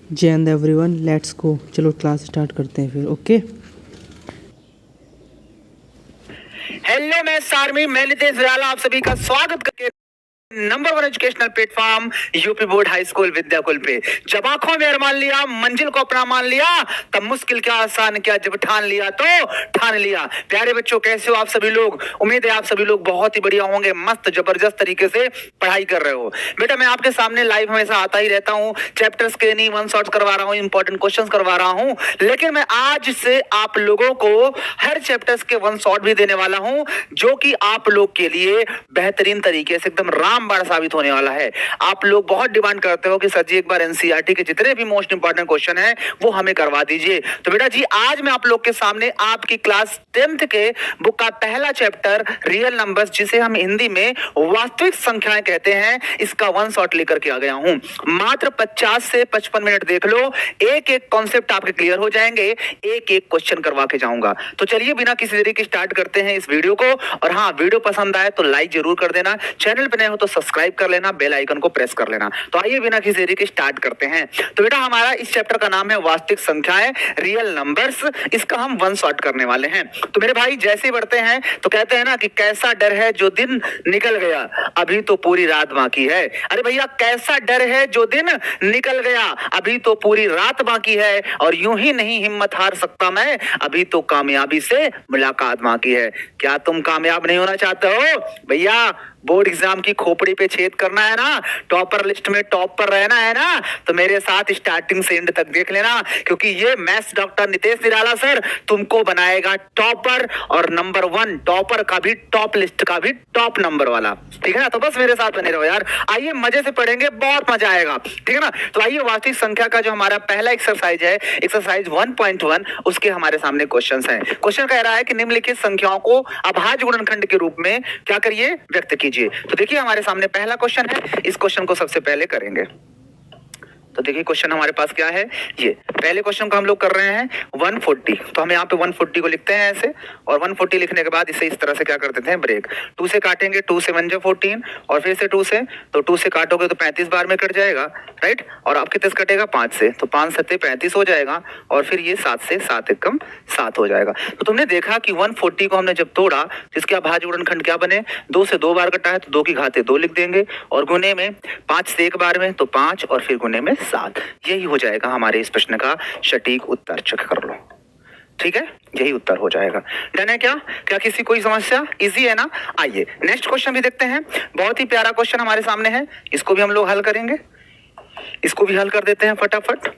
जय Hind everyone, let's go. चलो class start करते हैं फिर। ओके, हेलो, मैं सारमी, मैं नितेश निराला आप सभी का स्वागत करके number 1 educational platform UP board high school Vidyakul पे। जब आंखों में अरमान लिया, मंजिल को अपना मान लिया, तब मुश्किल क्या आसान क्या, जब ठान लिया तो ठान लिया। प्यारे बच्चों, कैसे हो आप सभी लोग? उम्मीद है आप सभी लोग बहुत ही बढ़िया होंगे, मस्त जबरदस्त तरीके से पढ़ाई कर रहे हो। बेटा, मैं आपके सामने लाइव हमेशा आता ही रहता हूँ, चैप्टर्स के नहीं वन शॉट्स करवा रहा हूँ, इंपॉर्टेंट क्वेश्चंस करवा रहा हूँ, लेकिन मैं आज से आप लोगों को हर चैप्टर्स के वन शॉट भी देने वाला हूँ, जो कि आप लोग के लिए बेहतरीन तरीके से एकदम रामबाण साबित होने वाला है। आप लोग बहुत डिमांड करते हो कि सर जी एक बार एनसीईआरटी के जितने भी मोस्ट इंपॉर्टेंट क्वेश्चन है वो हमें करवा दीजिए। तो बेटा जी, आज मैं आप लोग के सामने आपकी क्लास 10th के बुक का पहला चैप्टर रियल नंबर्स, जिसे हम हिंदी में वास्तविक संख्याएं कहते हैं, इसका वन शॉट लेकर के आ गया हूं। मात्र 50 से 55 मिनट देख लो, एक एक कॉन्सेप्ट आपके क्लियर हो जाएंगे, एक एक क्वेश्चन करवा के जाऊंगा। तो चलिए बिना किसी देरी के स्टार्ट करते हैं इस वीडियो को। और हाँ, वीडियो पसंद आए तो लाइक जरूर कर देना, चैनल पे नए हो तो सब्सक्राइब कर लेना, बेल आइकन को प्रेस कर लेना। तो आइए बिना किसी देरी के स्टार्ट करते हैं। तो बेटा, हमारा इस चैप्टर का नाम है वास्तविक संख्याएं, रियल नंबर्स। इसका हम वन शॉट करने वाले हैं। तो मेरे भाई, जैसे बढ़ते हैं तो कहते हैं ना कि कैसा डर है जो दिन निकल गया, अभी तो पूरी रात बाकी है। अरे भैया, कैसा डर है जो दिन निकल गया, अभी तो पूरी रात बाकी है। और यूं ही नहीं हिम्मत हार सकता मैं, अभी तो कामयाबी से मुलाकात बाकी है। क्या तुम कामयाब नहीं होना चाहते हो भैया? बोर्ड एग्जाम की खोपड़ी पे छेद करना है ना, टॉपर लिस्ट में टॉप पर रहना है ना, तो मेरे साथ स्टार्टिंग से एंड तक देख लेना, क्योंकि ये maths doctor Nitesh Nirala sir तुमको बनाएगा टॉपर, और नंबर 1 टॉपर का भी, टॉप लिस्ट का भी टॉप नंबर वाला। ठीक है ना? तो बस मेरे साथ बने रहो यार। आइए, मजे से पढ़ेंगे, बहुत मजा आएगा। ठीक है ना? तो आइए, वास्तविक संख्या का जो हमारा पहला एक्सरसाइज है, एक्सरसाइज 1.1, उसके हमारे सामने क्वेश्चन है। क्वेश्चन कह रहा है कि निम्नलिखित संख्याओं को अभाज्य गुणनखंड के रूप में क्या करिए, व्यक्त कीजिए। तो देखिए, हमारे सामने पहला क्वेश्चन है, इस क्वेश्चन को सबसे पहले करेंगे। तो देखिए, क्वेश्चन हमारे पास क्या है, ये पहले क्वेश्चन को हम लोग कर रहे हैं 140। तो हम यहाँ पे 140 को लिखते हैं ऐसे, और 140 लिखने के बाद इसे इस तरह से क्या कर देते हैं, ब्रेक। 2 से काटेंगे, 2 से 1 जा 14, और फिर से 2 से, तो 2 से काटोगे तो 35 बार में कट जाएगा, राइट। और अब कितने से कटेगा, 5 से, तो 5 7 35 हो जाएगा, और फिर ये 7 से 7 एकम 7 हो जाएगा। तो तुमने देखा कि 140 को हमने जब तोड़ा, जिसके अभाज्य गुणनखंड क्या बने, 2 से 2 बार कटा है तो 2 की घाते 2 लिख देंगे, और गुने में 5 से 1 बार में तो 5, और फिर गुने में 7। यही हो जाएगा हमारे इस प्रश्न का सटीक उत्तर। चेक कर लो, ठीक है, यही उत्तर हो जाएगा। डन है क्या? क्या किसी कोई समस्या? इजी है ना? आइए नेक्स्ट क्वेश्चन भी देखते हैं। बहुत ही प्यारा क्वेश्चन हमारे सामने है, इसको भी हम लोग हल करेंगे। इसको भी हल कर देते हैं फटाफट।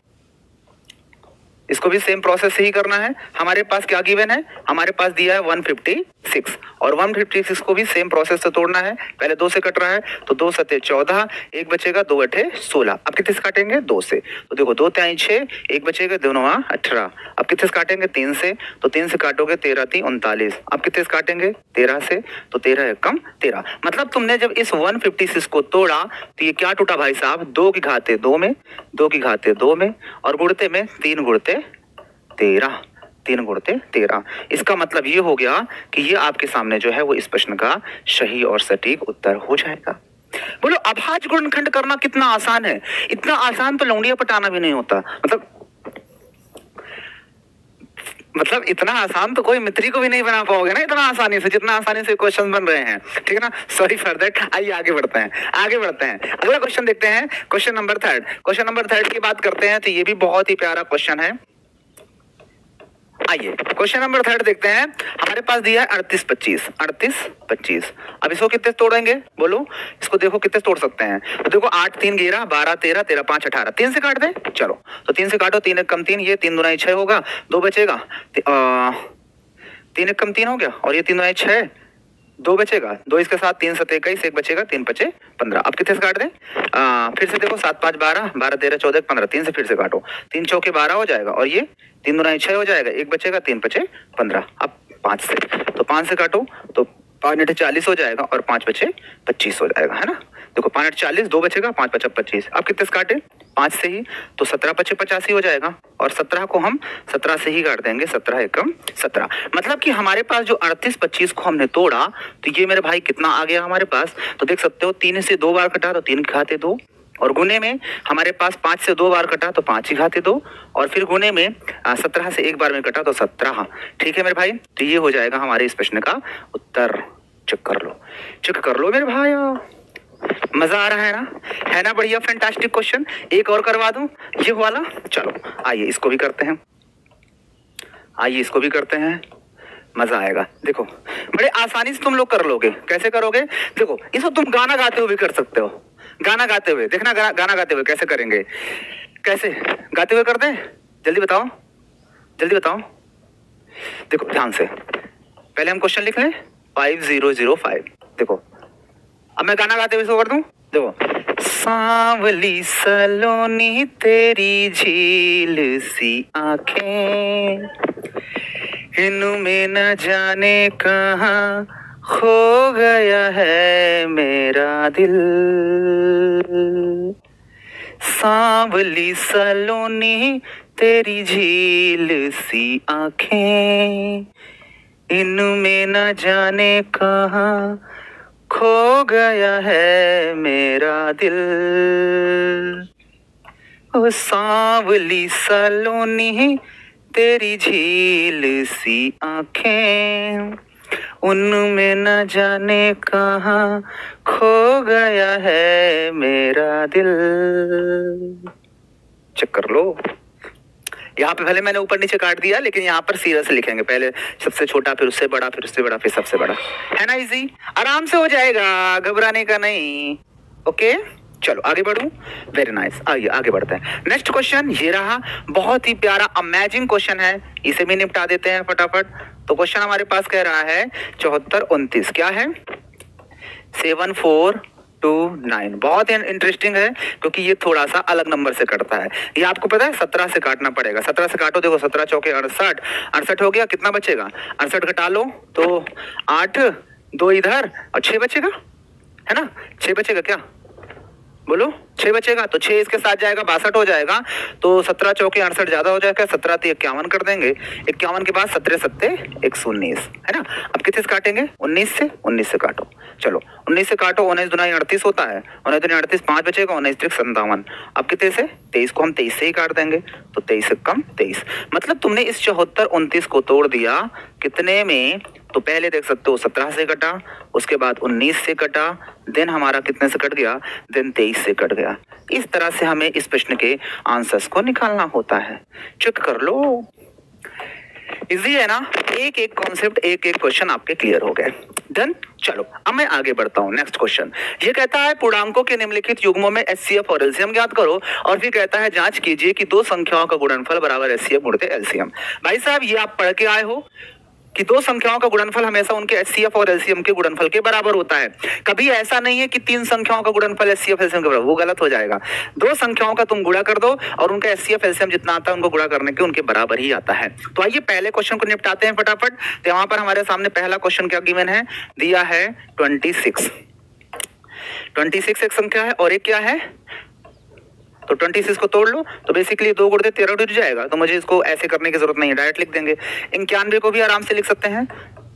इसको भी सेम प्रोसेस से ही करना है। हमारे पास क्या गिवन है, हमारे पास दिया है 156, और 156 को भी सेम प्रोसेस से तोड़ना है। पहले 2 से कट रहा है, तो 2 सते 14, एक बचेगा, 2 अठे 16। अब कितने से काटेंगे, 2 से, तो देखो 2 त्याई 6, एक बचेगा, 2 9 18। अब कितने से काटेंगे, 3 से, तो 3 से काटोगे 13 3 39। अब कितने से काटेंगे, 13 से, तो 13 एकम 13। मतलब तुमने जब इस 156 को तोड़ा तो ये क्या टूटा भाई साहब, 2 की घाते 2 में, 2 की घाते 2 में, और गुणते में 3 गुणते 13, 3 गुणते 13। इसका मतलब ये हो गया कि ये आपके सामने जो है वो इस प्रश्न का सही और सटीक उत्तर हो जाएगा। बोलो, अभाज्य गुणनखंड करना कितना आसान है? इतना आसान तो लौंडिया पटाना भी नहीं होता। मतलब इतना आसान तो कोई मित्री को भी नहीं बना पाओगे ना इतना आसानी से, जितना आसानी से क्वेश्चन बन रहे हैं। ठीक है ना? Sorry for that. आइए आगे बढ़ते हैं, आगे बढ़ते हैं। अगला क्वेश्चन देखते हैं, क्वेश्चन नंबर 3। क्वेश्चन नंबर 3 की बात करते हैं तो ये भी बहुत ही प्यारा क्वेश्चन है। आइए क्वेश्चन नंबर 3 देखते हैं। हमारे पास दिया है 38 25, 38 25। अब इसको कितने तोड़ेंगे, बोलो? इसको देखो कितने तोड़ सकते हैं। तो देखो 8 3 11 12 13 13 5 18। 3 से काट दें, चलो तो 3 से काटो, 3 कम 3, ये 3 दूना 6 होगा, 2 बचेगा, 3 कम 3 हो गया, और ये 3 दूना 6, 2 बचेगा, 2 इसके साथ 3 7 21, 1 बचेगा, 3 5 15। अब कितने से काट दें, फिर से देखो 7 5 12 12 13 14 15। 3 से फिर से काटो, 3 चौके 12 हो जाएगा, और ये 3 दूना 6 हो जाएगा, 1 बचेगा, 3 5 15। अब 5 से, तो 5 से काटो तो 5 8 40 हो जाएगा, और 5 बचे 25 हो जाएगा, है ना? देखो 5 8 40, 2 बचेगा, 5 5 25। अब कितने से काटे, 5 से ही, तो 17 5 85 हो जाएगा, और 17 को हम 17 से ही काट देंगे, 17 एकम 17। मतलब कि हमारे पास जो 38 25 को हमने तोड़ा, तो ये मेरे भाई कितना आ गया हमारे पास, तो देख सकते हो 3 से 2 बार कटा तो 3 खाते 2, और गुने में हमारे पास 5 से 2 बार कटा तो 5 ही घाते 2, और फिर गुने में 17 से 1 बार में कटा तो 17। ठीक है मेरे भाई, तो ये हो जाएगा हमारे इस प्रश्न का उत्तर। चेक कर लो मेरे भाई, मजा आ रहा है ना बढ़िया, फैंटास्टिक क्वेश्चन। एक और करवा दूं ये वाला, चलो आइए इसको भी करते हैं, मजा आएगा। देखो बड़े आसानी से तुम लोग कर लोगे। कैसे करोगे? देखो इसको तुम गाना गाते हुए भी कर सकते हो। गाना गाते हुए देखना, गाना गाते हुए कैसे करेंगे, कैसे गाते हुए करते हैं, जल्दी बताओ। देखो ध्यान से, पहले हम क्वेश्चन लिख लें 5005। देखो अब मैं गाना गाते हुए इसको कर दूं। देखो, सांवली सलोनी तेरी झील सी आंखें, इनमें न जाने कहाँ खो गया है मेरा दिल। सांवली सलोनी तेरी झील सी आंखें, इनमें न जाने कहाँ खो गया है मेरा दिल। ओ सांवली सलोनी तेरी झील सी आंखें, उनमें न जाने कहाँ खो गया है मेरा दिल। चेक कर लो, यहाँ पे पहले मैंने ऊपर नीचे काट दिया, लेकिन यहाँ पर सीरियल से लिखेंगे, पहले सबसे छोटा, फिर उससे बड़ा, फिर उससे बड़ा, फिर सबसे बड़ा, है ना। इजी, आराम से हो जाएगा, घबराने का नहीं। ओके चलो आगे बढ़ूं। वेरी नाइस, आइए आगे बढ़ते हैं। नेक्स्ट क्वेश्चन ये रहा, बहुत ही प्यारा अमेजिंग क्वेश्चन है, इसे भी निपटा देते हैं फटाफट। तो क्वेश्चन हमारे पास कह रहा है 74 29, क्या है 7429। बहुत इंटरेस्टिंग है क्योंकि ये थोड़ा सा अलग नंबर से कटता है। ये आपको पता है 17 से काटना पड़ेगा। 17 से काटो, देखो 17 चौके 68, 68 हो गया, कितना बचेगा 68 घटा लो तो 8, 2 इधर और 6 बचेगा, है ना। 6 बचेगा क्या, बोलो 6 बचेगा, तो 6 इसके साथ जाएगा 62 हो जाएगा। तो 17 चौके 68 ज्यादा हो जाएगा, 17 तो 51 कर देंगे, 51 के बाद 17 सत्ते 119, है ना। अब कितने से काटेंगे, 19 से काटो। चलो 19 से काटो, 19 दुना 38 होता है, 19 दुना 38, 5 बचेगा, 19 त्रिक 57। अब कितने से, 23 को हम 23 से ही काट देंगे, तो 23 से कम 23। मतलब तुमने इस 74 29 को तोड़ दिया कितने में, तो पहले देख सकते हो 17 से कटा, उसके बाद 19 से कटा, देन हमारा कितने से कट गया, देन 23 से कट गया। इस तरह से हमें इस प्रश्न के आंसर्स को निकालना होता है। चेक कर लो, इजी है ना। एक एक कॉन्सेप्ट, एक एक क्वेश्चन आपके क्लियर हो गए। डन। चलो अब मैं आगे बढ़ता हूँ। नेक्स्ट क्वेश्चन ये कहता है पूर्णांकों के निम्नलिखित युग्मों में एचसीएफ और एलसीएम ज्ञात करो, और फिर कहता है जांच कीजिए कि दो संख्याओं का गुणनफल बराबर एचसीएफ गुणित एलसीएम। भाई साहब ये आप पढ़ के आए हो कि दो संख्याओं का गुणनफल हमेशा उनके एचसीएफ और एलसीएम के गुणनफल के बराबर होता है। कभी ऐसा नहीं है कि 3 संख्याओं का गुणनफल एचसीएफ एलसीएम के बराबर, वो गलत हो जाएगा। 2 संख्याओं का तुम गुणा कर दो और उनका एचसीएफ एलसीएम जितना आता है उनको गुणा करने के उनके बराबर ही आता है। तो आइए पहले क्वेश्चन को निपटाते हैं फटाफट। तो यहाँ पर हमारे सामने पहला क्वेश्चन क्या गिवन है, दिया है 26। 26 एक संख्या है और एक क्या है, तो 26 को तोड़ लो तो बेसिकली 2 गुणित 13 जुड़ जाएगा। तो मुझे इसको ऐसे करने की जरूरत नहीं है, डायरेक्ट लिख देंगे। 91 को भी आराम से लिख सकते हैं,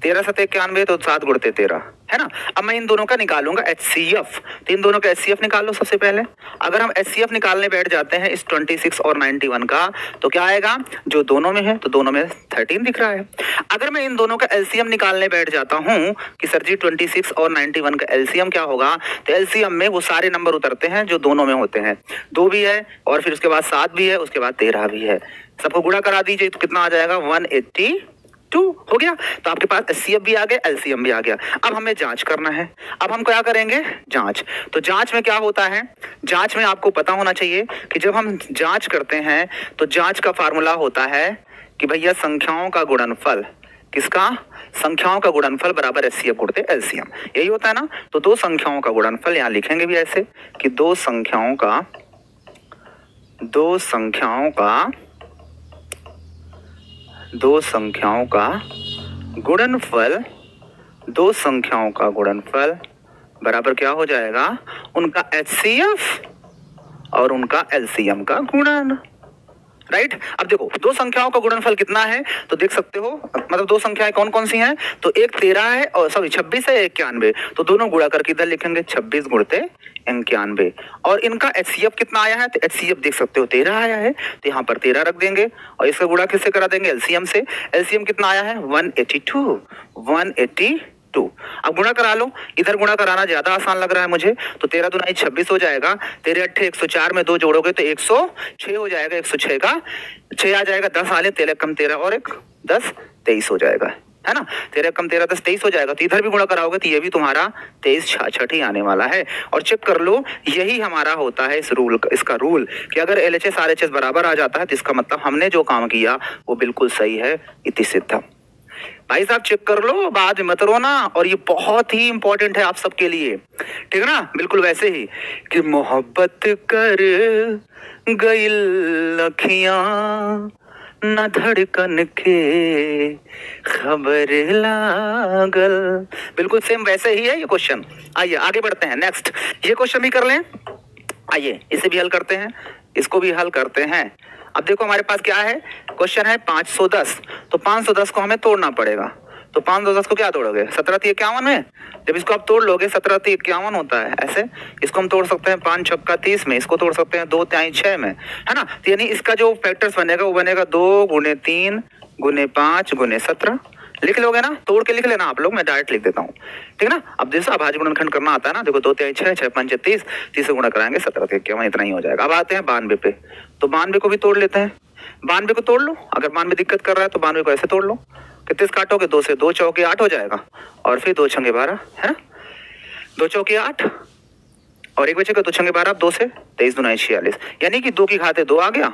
13 7 91 तो 7 गुणित 13, है ना। अब मैं इन दोनों का निकालूंगा एचसीएफ, तो इन दोनों का एचसीएफ निकाल लो सबसे पहले। अगर हम एचसीएफ निकालने बैठ जाते हैं इस 26 और 91 का, तो क्या आएगा, जो दोनों में है तो दोनों में 13 दिख रहा है। अगर मैं इन दोनों का एलसीएम निकालने बैठ जाता हूं कि सर जी 26 और 91 का एलसीएम क्या होगा, तो एलसीएम में वो सारे नंबर उतरते हैं जो दोनों में होते हैं। 2 भी है और फिर उसके बाद 7 भी है, उसके बाद 13 भी है। सबको गुणा करा दीजिए तो कितना आ जाएगा, 182 हो गया। तो आपके पास एचसीएफ भी आ गया, एलसीएम भी आ गया। अब हमें जांच करना है। अब हम क्या करेंगे, जांच। तो जांच में क्या होता है, जांच में आपको पता होना चाहिए कि जब हम जांच करते हैं तो जांच का फार्मूला होता है कि भैया संख्याओं का गुणनफल, किसका, संख्याओं का गुणनफल बराबर एचसीएफ गुणित एलसीएम, यही होता है ना। तो 2 संख्याओं का गुणनफल यहां लिखेंगे भी ऐसे कि 2 संख्याओं का गुणनफल बराबर क्या हो जाएगा, उनका एचसीएफ और उनका एलसीएम का गुणन। राइट। अब देखो दो संख्याओं का गुणनफल कितना है तो देख सकते हो, मतलब दो संख्याएं कौन कौन सी हैं, तो एक 13 है और सॉरी 26 है, 91, तो दोनों गुणा करके इधर लिखेंगे 26 गुणते 91। और इनका HCF कितना आया है, तो HCF देख सकते हो 13 आया है, तो यहाँ पर 13 रख देंगे और इसका गुणा किससे करा देंगे, LCM से। LCM कितना आया है 182। अब गुणा करा लो, इधर गुणा कराना ज्यादा आसान लग रहा है मुझे, तो 13 दूनी 26 हो जाएगा, 13 अट्ठे 104 में 2 जोड़ोगे तो 106 हो जाएगा, 106 का 6 आ जाएगा, 10 आले 13 कम 13 और 1 10 23 हो जाएगा, है ना। 13 कम 13 10 23 हो जाएगा, तो इधर भी गुणा कराओगे तो ये भी तुम्हारा 23 66 ही आने वाला है। और चेक कर लो, यही हमारा होता है इस रूल का, इसका रूल कि अगर LHS RHS बराबर आ जाता है तो इसका मतलब हमने जो काम किया वो बिल्कुल सही है, इति सिद्धम। भाई साहब चेक कर लो, बाद में मत रोना, और ये बहुत ही इंपॉर्टेंट है आप सबके लिए, ठीक है ना। बिल्कुल वैसे ही कि मोहब्बत कर गई अखियां न धड़कन के खबर लागल, बिल्कुल सेम वैसे ही है ये क्वेश्चन। आइए आगे बढ़ते हैं, नेक्स्ट ये क्वेश्चन भी कर लें। आइए इसे भी हल करते हैं, इसको भी हल करते हैं। अब देखो हमारे पास क्या है, क्वेश्चन है 510, तो 510 को हमें तोड़ना पड़ेगा। तो 510 को क्या तोड़ोगे, 17×51 में, जब इसको आप तोड़ लोगे 17×51 होता है, ऐसे इसको हम तोड़ सकते हैं 5 छक्का 30 में, इसको तोड़ सकते हैं 2 तिहाई 6 में, है ना। तो यानी इसका जो फैक्टर्स बनेगा वो बनेगा 2 गुणे 3 गुणे 5 गुणे 17। लिख लोगे ना, तोड़ के लिख लेना आप लोग, मैं डायरेक्ट लिख देता हूँ, ठीक है ना। अब जैसे अभाज्य गुणनखंड करना आता है ना, देखो 2 तिहाई 6 6 5 30, 30 से गुणा कराएंगे 17×51, इतना ही हो जाएगा। अब आते हैं 92 पे, तो 92 को भी तोड़ लेते हैं। 92 को तोड़ लो, अगर 92 दिक्कत कर रहा है तो 92 को ऐसे तोड़ लो, कितने से काटोगे, 2 से, 2 चौके 8 हो जाएगा, और फिर 2 छंगे 12, है ना, 2 चौके 8 और एक बचेगा 2 छंगे 12, 2 से 23 दूना 46, यानी कि 2 की घाते 2 आ गया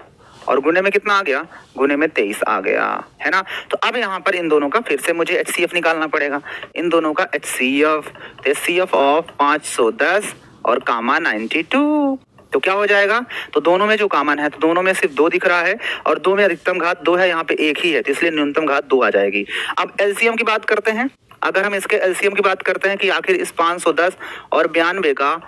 और गुणे में कितना आ गया, गुणे में 23 आ गया, है ना। तो अब यहाँ पर इन दोनों का फिर से मुझे HCF निकालना पड़ेगा, इन दोनों का HCF ऑफ 510 और कामा 92, तो क्या हो जाएगा, तो दोनों में जो कॉमन है, तो दोनों में सिर्फ 2 दिख रहा है और 2 में अधिकतम घात 2 है, यहाँ पे 1 ही है, तो इसलिए न्यूनतम घात 2 आ जाएगी। अब LCM की बात करते हैं, अगर हम इसके LCM की बात करते हैं कि आखिर इस 510 और 92 का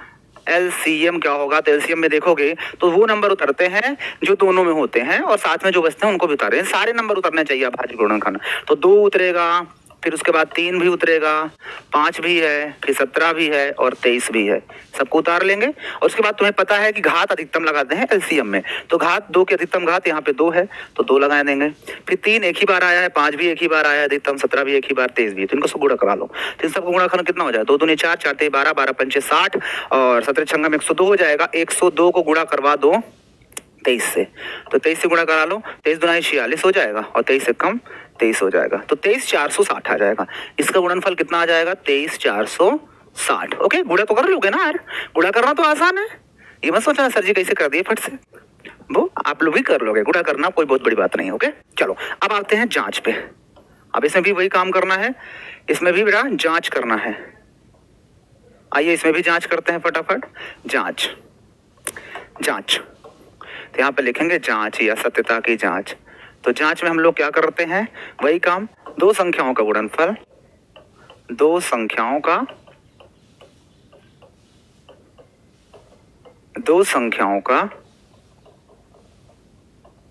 LCM क्या होगा, तो LCM में देखोगे तो वो नंबर उतरते हैं जो दोनों में होते हैं और साथ में जो बचते हैं उनको भी उतारे, सारे नंबर उतरने चाहिए अभाज्य गुणनखंड। तो 2 उतरेगा, फिर उसके बाद 3 भी उतरेगा, 5 भी है, फिर 17 भी है और 23 भी है, सबको उतार लेंगे। और उसके बाद तुम्हें पता है कि घात अधिकतम लगाते हैं LCM में, तो घात 2 की अधिकतम घात यहाँ पे 2 है, तो 2 लगा देंगे। फिर 3 एक ही बार आया है, 5 भी एक ही बार आया है अधिकतम, 17 भी एक ही बार, 23 भी, तो इनको सब गुणा करा लो। तो इन सबको गुणा करना कितना हो जाए, 2 दूनी 4 4 तेई 12 12 पंचे 60 और 17 छंगा में 102 हो जाएगा। 102 को गुणा करवा दो 23 से, तो 23 से गुणा करा लो, 23 दूना 46 हो जाएगा और 23 से कम 23 हो जाएगा, तो 23460 आ जाएगा। इसका गुणनफल कितना आ जाएगा, 23460। ओके, गुणा तो कर लोगे ना यार, गुणा करना तो आसान है, ये मत सोचना सर जी कैसे कर दिए फट से, वो आप लोग भी कर लोगे, गुणा करना कोई बहुत बड़ी बात नहीं। ओके चलो अब आते हैं जांच पे। अब इसमें भी वही काम करना है, इसमें भी बेटा जांच करना है। आइए इसमें भी जांच करते हैं फटाफट। जांच तो यहाँ पे लिखेंगे जांच या सत्यता की जांच। तो जांच में हम लोग क्या करते हैं, वही काम, दो संख्याओं का गुणनफल, दो संख्याओं का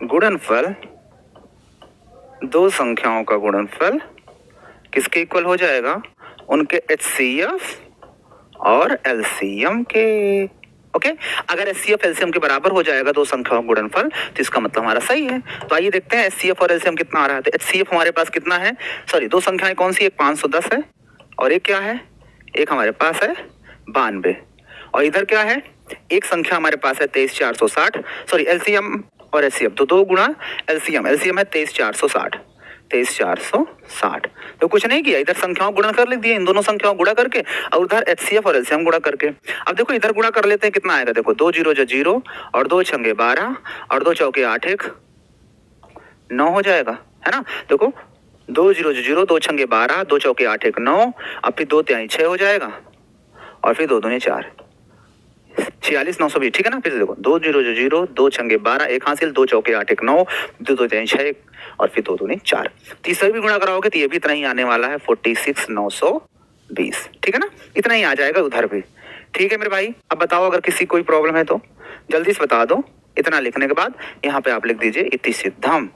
गुणनफल, दो संख्याओं का गुणनफल किसके इक्वल हो जाएगा, उनके HCF और LCM के। ओके अगर HCF LCM के बराबर हो जाएगा दो संख्याओं का गुणनफल तो इसका मतलब हमारा सही है। तो आइए देखते हैं HCF और LCM कितना आ रहा है। तो HCF हमारे पास कितना है, सॉरी दो संख्याएं कौन सी, एक 510 है और एक क्या है, एक हमारे पास है 92, और इधर क्या है, एक संख्या हमारे पास है 23460, सॉरी LCM और HCF तो दो गुणा LCM है 23460, 23460। तो कुछ नहीं किया, इधर संख्याओं गुणा कर लिख दिए, इन दोनों संख्याओं गुणा करके, और उधर HCF और LCM गुणा करके। अब देखो इधर गुणा कर लेते हैं, कितना आएगा, देखो 2 0 0 और 2 छंगे 12 और 2 चौके 8 1 9 हो जाएगा, है ना। देखो 2 0 0 2 छंगे 12 2 चौके 8 1 9, अब फिर 2 तिहाई 6 हो जाएगा और फिर 2 दूनी 4 46 920, ठीक है ना। फिर से देखो 2 0 0 2 छंगे 12 एक हासिल 2 चौके 8 1 9 2 तिहाई 6 और फिर 2 दूनी 4। तीसरा भी गुणा कराओगे तो ये भी इतना ही आने वाला है 46 920, ठीक है ना, इतना ही आ जाएगा उधर भी। ठीक है मेरे भाई, अब बताओ अगर किसी कोई प्रॉब्लम है तो जल्दी से बता दो, इतना लिखने के बाद यहाँ पे आप लिख दीजिए इति सिद्धम।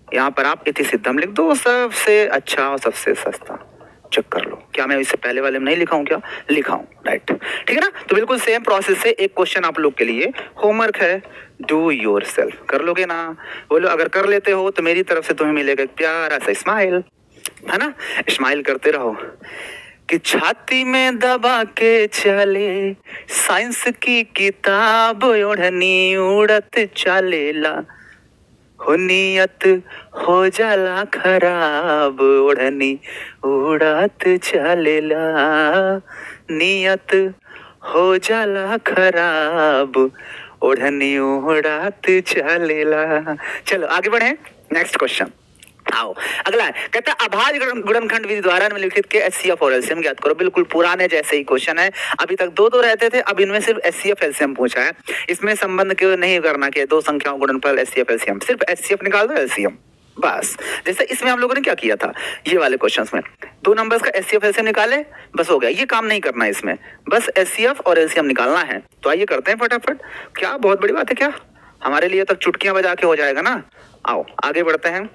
यहाँ पर आप इति सिद्धम लिख दो, सबसे अच्छा और सबसे सस्ता। चेक कर लो, क्या मैं इससे पहले वाले में नहीं लिखा हूँ? क्या लिखा हूँ, राइट, ठीक है ना। तो बिल्कुल सेम प्रोसेस से एक क्वेश्चन आप लोग के लिए होमवर्क है, डू योरसेल्फ। कर लोगे ना? बोलो अगर कर लेते हो तो मेरी तरफ से तुम्हें मिलेगा एक प्यारा सा स्माइल, है ना। स्माइल करते रहो कि छाती में दबा के चले साइंस की किताब, ओढ़नी उड़त चलेला हो नियत हो जाला खराब, ओढ़नी उड़त चलेला नियत हो जाला खराब, ओढ़नी उड़त चलेला। चलो आगे बढ़े, नेक्स्ट क्वेश्चन। आओ अगला है, कहता है अभाज्य गुणनखंड विधि द्वारा निम्नलिखित के HCF और LCM ज्ञात करो। बिल्कुल पुराने जैसे ही क्वेश्चन है, अभी तक दो रहते थे, अब इनमें सिर्फ HCF LCM पूछा है। इसमें संबंध क्यों नहीं करना कि दो संख्याओं गुणनफल HCF LCM, सिर्फ HCF निकाल दो LCM बस। जैसे इसमें हम लोगों ने क्या किया था, ये वाले क्वेश्चंस में दो नंबर्स का HCF LCM निकाले, बस हो गया। ये काम नहीं करना है इसमें, बस HCF और LCM निकालना है। तो आइए करते हैं फटाफट। क्या बहुत बड़ी बात है क्या, हमारे लिए तक चुटकियां बजा के हो जाएगा ना। आओ आगे बढ़ते हैं।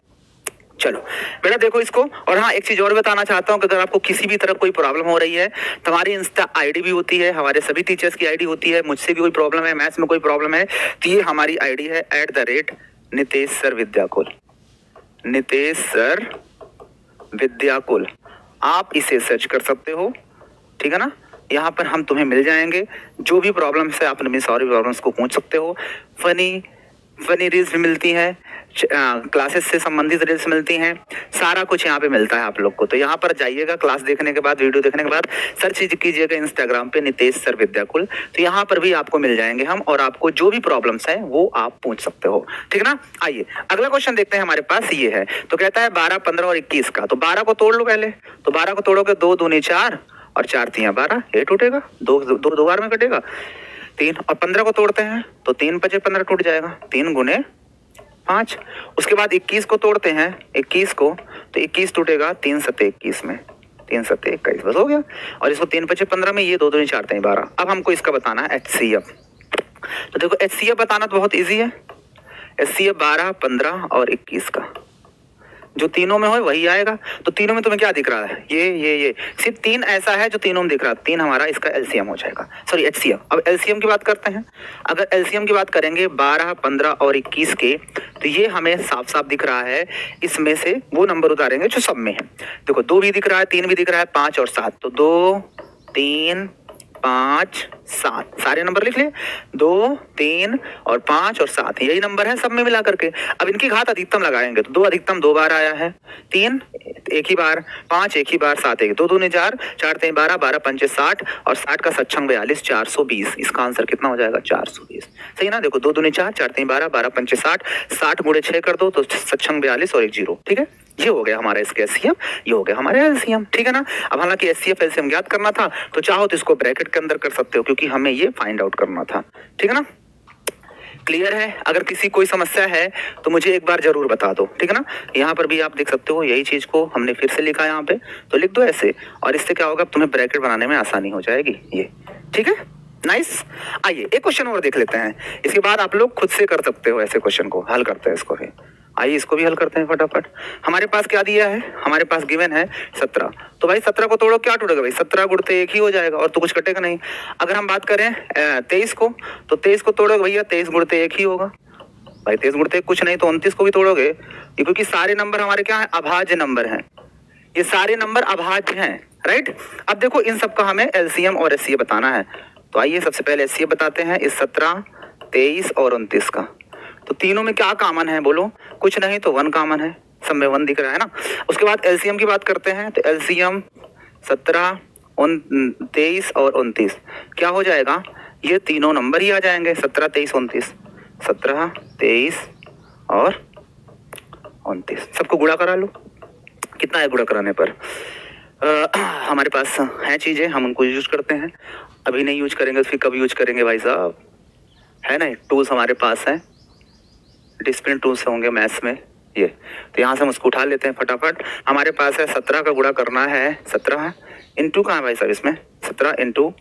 चलो बेटा देखो इसको। और हाँ, एक चीज और बताना चाहता हूँ कि अगर आपको किसी भी तरह कोई प्रॉब्लम हो रही है तो हमारी इंस्टा आईडी भी होती है, हमारे सभी टीचर्स की आईडी होती है। मुझसे भी कोई प्रॉब्लम है, मैथ्स में कोई प्रॉब्लम है, तो ये हमारी आईडी है @नितेश सर विद्याकुल, नितेश सर विद्याकुल। आप इसे सर्च कर सकते हो, ठीक है ना। यहाँ पर हम तुम्हें मिल जाएंगे, जो भी प्रॉब्लम्स है आप अपनी सारी प्रॉब्लम्स को पूछ सकते हो। फनी रील्स भी मिलती हैं, क्लासेस से संबंधित रील्स मिलती हैं, सारा कुछ यहाँ पे मिलता है आप लोग को। तो यहाँ पर जाइएगा, क्लास देखने के बाद, वीडियो देखने के बाद सर्च कीजिएगा इंस्टाग्राम पे नितेश सर विद्याकुल, तो यहाँ पर भी आपको मिल जाएंगे हम, और आपको जो भी प्रॉब्लम्स है वो आप पूछ सकते हो, ठीक है ना। आइए अगला क्वेश्चन देखते हैं, हमारे पास ये है। तो कहता है 12, 15 और 21 का। तो 12 को तोड़ लो पहले। तो 12 को तोड़ोगे, 2 दूनी 4 और 4 तियां 12, ये टूटेगा, दो बार में कटेगा 3। और 15 को तोड़ते हैं तो 3 5 15 टूट जाएगा, 3 गुने 5। उसके बाद 21 को तोड़ते हैं, 21 को, तो 21 टूटेगा 3 7 21 में, 3 7 21, बस हो गया। और इसको 3 5 15 में, ये 2 दूनी 4 3 12। अब हमको इसका बताना है HCF। तो देखो HCF बताना तो बहुत ईजी है। HCF 12, 15 और 21 का, जो तीनों में हो वही आएगा। तो तीनों में तुम्हें क्या दिख रहा है, ये सिर्फ 3 ऐसा है जो तीनों में दिख रहा है, 3 हमारा इसका LCM हो जाएगा, सॉरी HCF। अब LCM की बात करते हैं। अगर LCM की बात करेंगे 12, 15 और 21 के, तो ये हमें साफ साफ दिख रहा है, इसमें से वो नंबर उतारेंगे जो सब में है। देखो 2 भी दिख रहा है, 3 भी दिख रहा है, 5 और 7। तो 2, 3, 5, 7 सारे नंबर लिख लिए, 2, 3 और 5 और 7, यही नंबर है सब में मिला करके। अब इनकी घात अधिकतम लगाएंगे तो 2 अधिकतम 2 बार आया है, 3 एक ही बार, 5 एक ही बार, 7 एक, 2 दूनी 4, 4 3 12, 12 पंचे 60 और 60 का 7 6 42, 420। इसका आंसर कितना हो जाएगा, 420। सही ना। देखो 2 दूनी 4, 4 3 12, 12 पंचे 60, 60 गुणे 6 कर दो तो 7 6 42 और 1 0, ठीक है। ये हो गया हमारा इसके HCF, ये हो गया हमारे LCM, ठीक है ना। अब हालांकि HCF LCM ज्ञात करना था, तो चाहो तो इसको ब्रैकेट के अंदर कर सकते हो, क्योंकि हमें ये फाइंड आउट करना था, ठीक है ना। क्लियर है। अगर किसी कोई समस्या है तो मुझे एक बार जरूर बता दो, ठीक है ना। यहाँ पर भी आप देख सकते हो, यही चीज को हमने फिर से लिखा यहाँ पे, तो लिख दो ऐसे, और इससे क्या होगा, तुम्हें ब्रैकेट बनाने में आसानी हो जाएगी, ये ठीक है। नाइस। आइए एक क्वेश्चन और देख लेते हैं, इसके बाद आप लोग खुद से कर सकते हो ऐसे क्वेश्चन को, हल करते हैं इसको भी। आइए इसको भी हल करते हैं फटाफट। हमारे पास क्या दिया है, हमारे पास गिवन है 17। तो भाई 17 को तोड़ो, क्या टूटेगा भाई, 17 गुणते 1 ही हो जाएगा, और तो कुछ कटेगा नहीं। अगर हम बात करें 23 को, तो 23 को तोड़ोगे भैया, 23 गुणते 1 ही होगा भाई, 23 गुणते 1 कुछ नहीं, तो 29 को भी तोड़ोगे, क्योंकि सारे नंबर हमारे क्या है, अभाज्य नंबर हैं, ये सारे नंबर अभाज्य हैं, राइट। अब देखो इन सबका हमें LCM और HCF बताना है। तो आइए सबसे पहले HCF बताते हैं इस 17, 23 और 29 का। तो तीनों में क्या कॉमन है, बोलो। कुछ नहीं तो 1 कॉमन है, सब में 1 दिख रहा है ना। उसके बाद LCM की बात करते हैं, तो LCM 17, 23 और 29 क्या हो जाएगा, ये तीनों नंबर ही आ जाएंगे, 17, 23, 29, 17, 23 और 29। सबको गुणा करा लो, कितना है गुणा कराने पर। हमारे पास हैं चीजें, हम उनको यूज करते हैं। अभी नहीं यूज करेंगे तो फिर कब यूज करेंगे भाई साहब, है ना। टूल्स हमारे पास हैं, डिसिप्लिन टूल्स होंगे मैथ्स में ये, तो यहाँ से हम उसको उठा लेते हैं फटाफट। हमारे पास है 17 का गुणा करना है, 17 इंटू कहाँ भाई साहब इसमें, 17 इंटू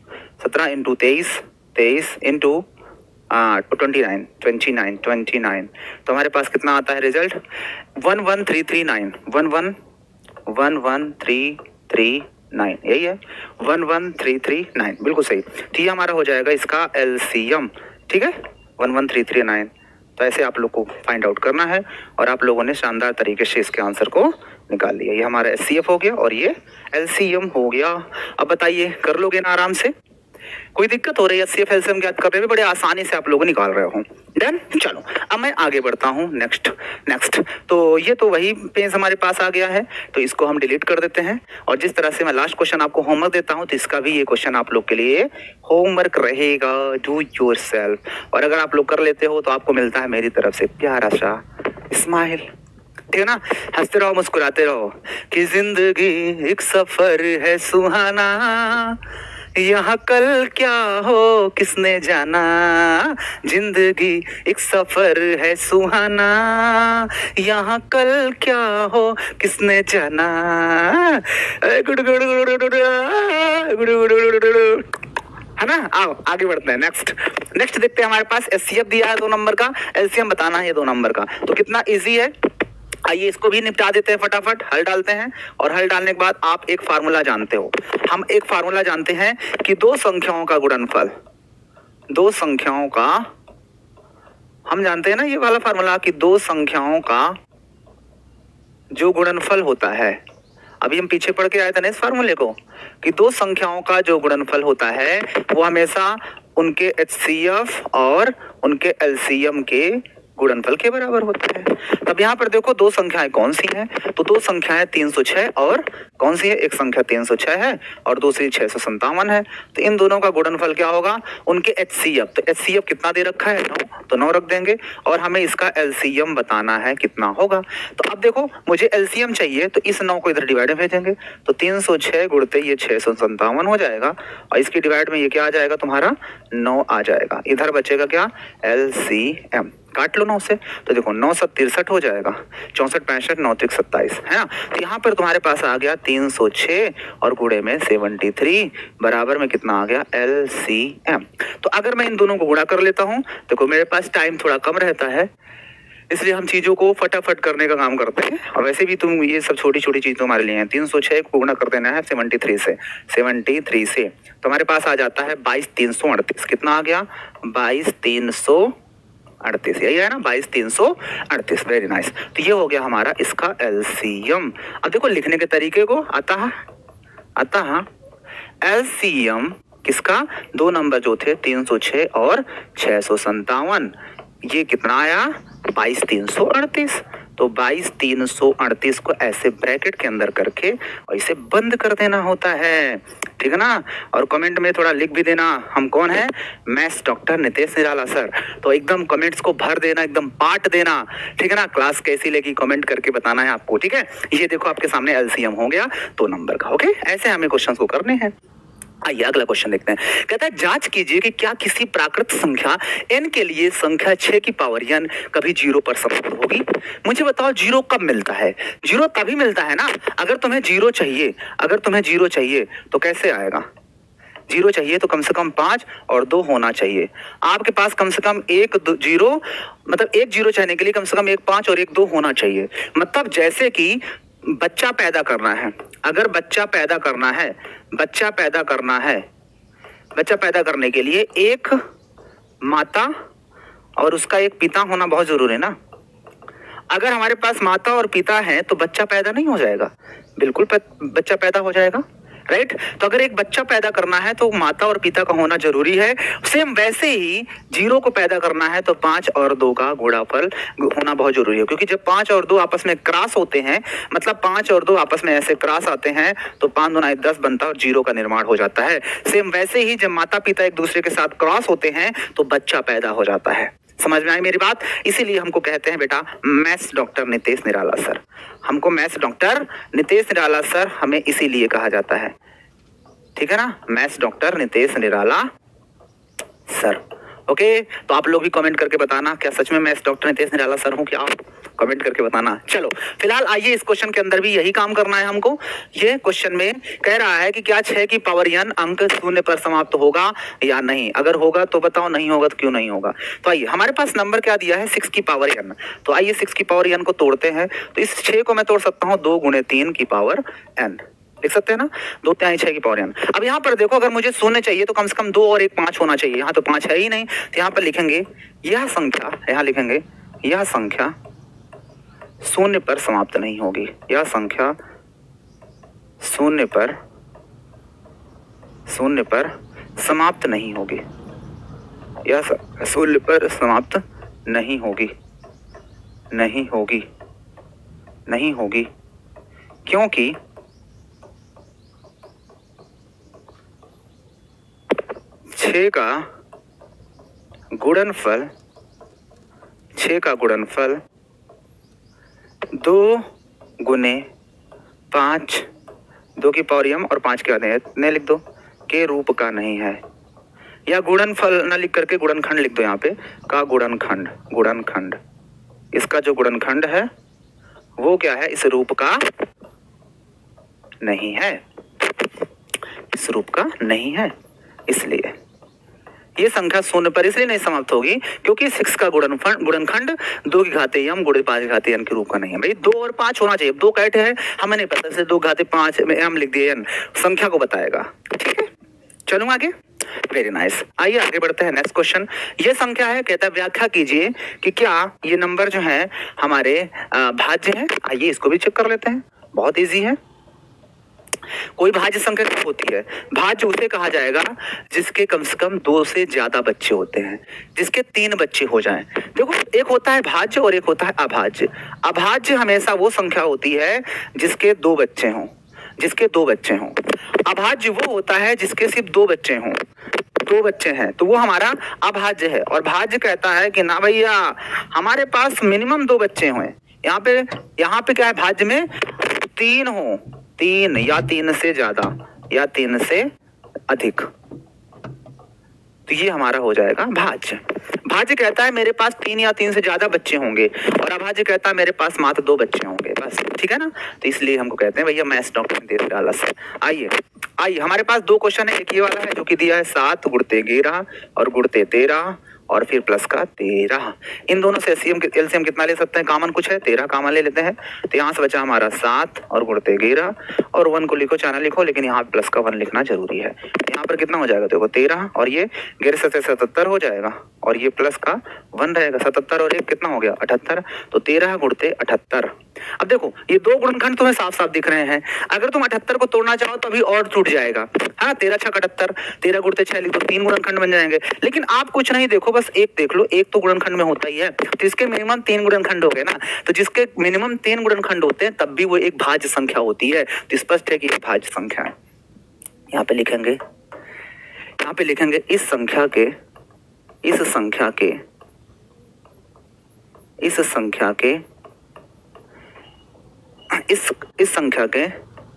23, 23 इंटू 29 तो हमारे पास कितना आता है रिजल्ट 11339 11339 यही है 11339 बिल्कुल सही। तो ये हमारा हो जाएगा इसका एलसीएम। ठीक है 11339। तो ऐसे आप लोग को फाइंड आउट करना है और आप लोगों ने शानदार तरीके से इसके आंसर को निकाल लिया। ये हमारा एचसीएफ हो गया और ये एलसीएम हो गया। अब बताइए कर लोगे ना आराम से? कोई दिक्कत हो रही है एचसीएफ एलसीएम ज्ञात करने में? बड़े आसानी से आप लोग निकाल रहे हो। डन। चलो अब मैं आगे बढ़ता हूँ। नेक्स्ट तो ये तो वही पेज हमारे पास आ गया है, तो इसको हम डिलीट कर देते हैं। और जिस तरह से मैं लास्ट क्वेश्चन आपको होमवर्क देता हूँ, तो इसका भी ये क्वेश्चन आप लोग के लिए होमवर्क रहेगा। Do yourself. और अगर आप लोग कर लेते हो तो आपको मिलता है मेरी तरफ से प्यारा सा स्माइल। ठीक है ना? हंसते रहो मुस्कुराते रहो कि जिंदगी एक सफर है सुहाना, यहाँ कल क्या हो किसने जाना, जिंदगी एक सफर है सुहाना, यहाँ कल क्या हो किसने जाना। है ना? आओ आगे बढ़ते हैं। नेक्स्ट देखते हैं। हमारे पास एचसीएफ दिया है 2 नंबर का, एलसीएम बताना है ये 2 नंबर का। तो कितना इजी है, आइए इसको भी निपटा देते हैं फटाफट। हल डालते हैं और हल डालने के बाद आप एक फार्मूला जानते हो। हम एक फार्मूला जानते हैं कि 2 संख्याओं का गुणनफल, 2 संख्याओं का, हम जानते हैं ना ये वाला फार्मूला कि 2 संख्याओं का जो गुणनफल होता है, अभी हम पीछे पढ़ के आए थे ना इस फार्मूले को, कि 2 संख्याओं का जो गुणनफल होता है वो हमेशा उनके एचसीएफ और उनके एलसीएम के गुणनफल के बराबर होता है। तब यहाँ पर देखो 2 संख्याएं कौन सी हैं? तो 2 संख्याएं 306 और कौन सी है? एक संख्या 306 है और दूसरी 657 है। तो इन दोनों का गुणनफल क्या होगा? उनके एचसीएफ। तो एचसीएफ कितना दे रखा है? 9, तो 9 रख देंगे और हमें इसका एलसीएम बताना है कितना होगा। तो अब देखो मुझे एलसीएम चाहिए, तो इस 9 को इधर डिवाइड में भेजेंगे, तो 306 गुणते ये 657 हो जाएगा और इसकी डिवाइड में ये क्या आ जाएगा तुम्हारा? 9 आ जाएगा। इधर बचेगा क्या? एलसीएम। काट लो 9 से, तो देखो 9 7 63 हो जाएगा, 64 65 9 3 27 है ना? तो यहाँ पर तुम्हारे पास आ गया 306 और गुणे में 73 बराबर में कितना आ गया? एलसीएम। तो अगर मैं इन दोनों को गुणा कर लेता हूँ, देखो मेरे पास टाइम थोड़ा कम रहता है, इसलिए हम चीजों को फटाफट करने का काम करते हैं। और वैसे भी तुम ये सब छोटी छोटी चीज तुम्हारे लिए हैं। 306 को गुणा कर देना है 73 से, तो हमारे पास आ जाता है 22338। कितना आ गया? 22338, यही है ना? 22338। Very nice. तो ये हो गया हमारा इसका एलसीएम। अब देखो लिखने के तरीके को आता है एलसीएम किसका? 2 नंबर जो थे 306 और 657, ये कितना आया? 22338। तो 22338 को ऐसे ब्रैकेट के अंदर करके और इसे बंद कर देना होता है। ठीक है ना? और कमेंट में थोड़ा लिख भी देना हम कौन है? Maths doctor Nitesh Nirala sir. तो एकदम कमेंट्स को भर देना, एकदम पाट देना। ठीक है ना? क्लास कैसी लगी कमेंट करके बताना है आपको। ठीक है? ये देखो आपके सामने एलसीएम हो गया 2 नंबर का। ओके, ऐसे हमें क्वेश्चन को करने हैं। आइए अगला क्वेश्चन देखते हैं। कहता है जांच कीजिए कि क्या किसी प्राकृत संख्या n के लिए संख्या 6 की पावर n कभी 0 पर समाप्त होगी। मुझे बताओ 0 कब मिलता है? 0 तभी मिलता है ना अगर तुम्हें 0 चाहिए, तो कैसे आएगा? 0 चाहिए तो कम से कम 5 और 2 होना चाहिए। आपके पास कम से कम 1 0 मतलब 1 0 चाहने के लिए कम से कम 1 5 और 1 2 होना चाहिए। मतलब जैसे कि बच्चा पैदा करना है, अगर बच्चा पैदा करने के लिए एक माता और उसका एक पिता होना बहुत जरूरी है ना। अगर हमारे पास माता और पिता है तो बच्चा पैदा नहीं हो जाएगा? बिल्कुल बच्चा पैदा हो जाएगा, राइट? तो अगर एक बच्चा पैदा करना है तो माता और पिता का होना जरूरी है। सेम वैसे ही 0 को पैदा करना है तो 5 और 2 का गुणाफल होना बहुत जरूरी है, क्योंकि जब 5 और 2 आपस में क्रॉस होते हैं, मतलब 5 और 2 आपस में ऐसे क्रॉस आते हैं तो 5 दूना 10 बनता है और 0 का निर्माण हो जाता है। सेम वैसे ही जब माता पिता एक दूसरे के साथ क्रॉस होते हैं तो बच्चा पैदा हो जाता है। समझ में आई मेरी बात? इसीलिए हमको कहते हैं बेटा maths doctor Nitesh Nirala sir. हमको maths doctor Nitesh Nirala sir हमें इसीलिए कहा जाता है। ठीक है ना? Maths doctor Nitesh Nirala sir. Okay, तो आप लोग भी कमेंट करके बताना क्या सच में maths doctor Nitesh Nirala sir हूँ क्या? कमेंट करके बताना। चलो फिलहाल आइए इस क्वेश्चन के अंदर भी यही काम करना है हमको। ये क्वेश्चन में कह रहा है कि क्या 6 की पावर n अंक शून्य पर समाप्त होगा या नहीं। अगर होगा तो बताओ, नहीं होगा तो क्यों नहीं होगा। तो आइए, हमारे पास नंबर क्या दिया है 6 की पावर n। तो आइए 6 की पावर n को तोड़ते हैं। तो इस 6 को मैं तोड़ सकता हूँ 2 गुणे 3 की पावर n, लिख सकते हैं ना, 2 तिहाई 6 की पावर n। अब यहाँ पर देखो, अगर मुझे शून्य चाहिए तो कम से कम 2 और 1 5 होना चाहिए। यहाँ तो 5 है ही नहीं, तो यहाँ पर लिखेंगे यह संख्या, यहाँ लिखेंगे यह संख्या शून्य पर समाप्त नहीं होगी। यह संख्या शून्य पर समाप्त नहीं होगी। यह शून्य पर समाप्त नहीं होगी, नहीं होगी, क्योंकि 6 का गुणनफल 2 गुने 5, 2 की पावर m और 5 के आधे इतने लिख दो, के रूप का नहीं है। या गुणनफल न लिख करके गुणनखंड लिख दो, यहाँ पे का गुणनखंड, इसका जो गुणनखंड है वो क्या है, इस रूप का नहीं है, इस रूप का नहीं है। इसलिए ये संख्या शून्य पर इसलिए नहीं समाप्त होगी क्योंकि 6 का गुणनखंड 2 की घाते m गुणे 5 की घाते n के रूप का नहीं है। भाई 2 और 5 होना चाहिए, 2 कैट है हमें नहीं पता, इसलिए 2 घाते 5 में m लिख दिए, n संख्या को बताएगा। ठीक है, चलूंगा आगे। वेरी नाइस, आइए आगे बढ़ते हैं। नेक्स्ट क्वेश्चन ये संख्या है, कहता है व्याख्या कीजिए कि क्या ये नंबर जो है हमारे भाज्य है। आइए इसको भी चेक कर लेते हैं, बहुत ईजी है। कोई भाज्य संख्या क्या होती है, भाज्य उसे कहा जाएगा जिसके कम से कम 2 से ज्यादा बच्चे होते हैं, जिसके 3 बच्चे हो जाएं। देखो, एक होता है भाज्य और एक होता है अभाज्य। अभाज्य हमेशा वो संख्या होती है जिसके 2 बच्चे हों, अभाज्य वो होता है जिसके सिर्फ 2 बच्चे हों, 2 बच्चे हैं तो वो हमारा अभाज्य है। और भाज्य कहता है कि ना भैया हमारे पास मिनिमम 2 बच्चे हों। यहाँ पे क्या है, भाज्य में 3 हो, 3 या 3 से ज्यादा या 3 से अधिक, तो ये हमारा हो जाएगा भाज्य। भाज्य कहता है मेरे पास 3 या 3 से ज्यादा बच्चे होंगे, और अभाज्य कहता है मेरे पास मात्र 2 बच्चे होंगे बस। ठीक है ना, तो इसलिए हमको कहते हैं भैया मैथ्स डॉक्टर दे डाला से। आइए हमारे पास 2 क्वेश्चन है। एक ये वाला है जो कि दिया है 7 गुणते 11 और गुणते 13 और फिर प्लस का 13। इन दोनों से एलसीएम कितना ले सकते हैं, कॉमन कुछ है, 13 कॉमन ले लेते हैं। तो यहाँ से बचा हमारा 7 और गुणते 11 और 1 को लिखो चाहे लिखो, लेकिन यहाँ प्लस का 1 लिखना जरूरी है। यहाँ पर कितना हो जाएगा देखो 13 और ये 11 से 77 हो जाएगा और ये प्लस का 1 रहेगा। 77 और 1 कितना हो गया 78, तो 13 गुणते 78। अब देखो ये 2 गुणनखंड तुम्हें साफ साफ दिख रहे हैं। अगर तुम 78 को तोड़ना चाहो तो अभी और टूट जाएगा। हाँ, 13 6 78, 13 गुणते 6 लिख दो, 3 गुणनखंड बन जाएंगे। लेकिन आप कुछ नहीं देखो, बस एक देख लो, एक तो गुणनखंड में होता ही है, तो इसके मिनिमम 3 गुणनखंड हो गए ना। तो जिसके मिनिमम 3 गुणनखंड होते हैं तब भी वो एक भाज्य संख्या होती है। तो स्पष्ट है कि ये भाज्य संख्या है। यहाँ पे लिखेंगे इस संख्या के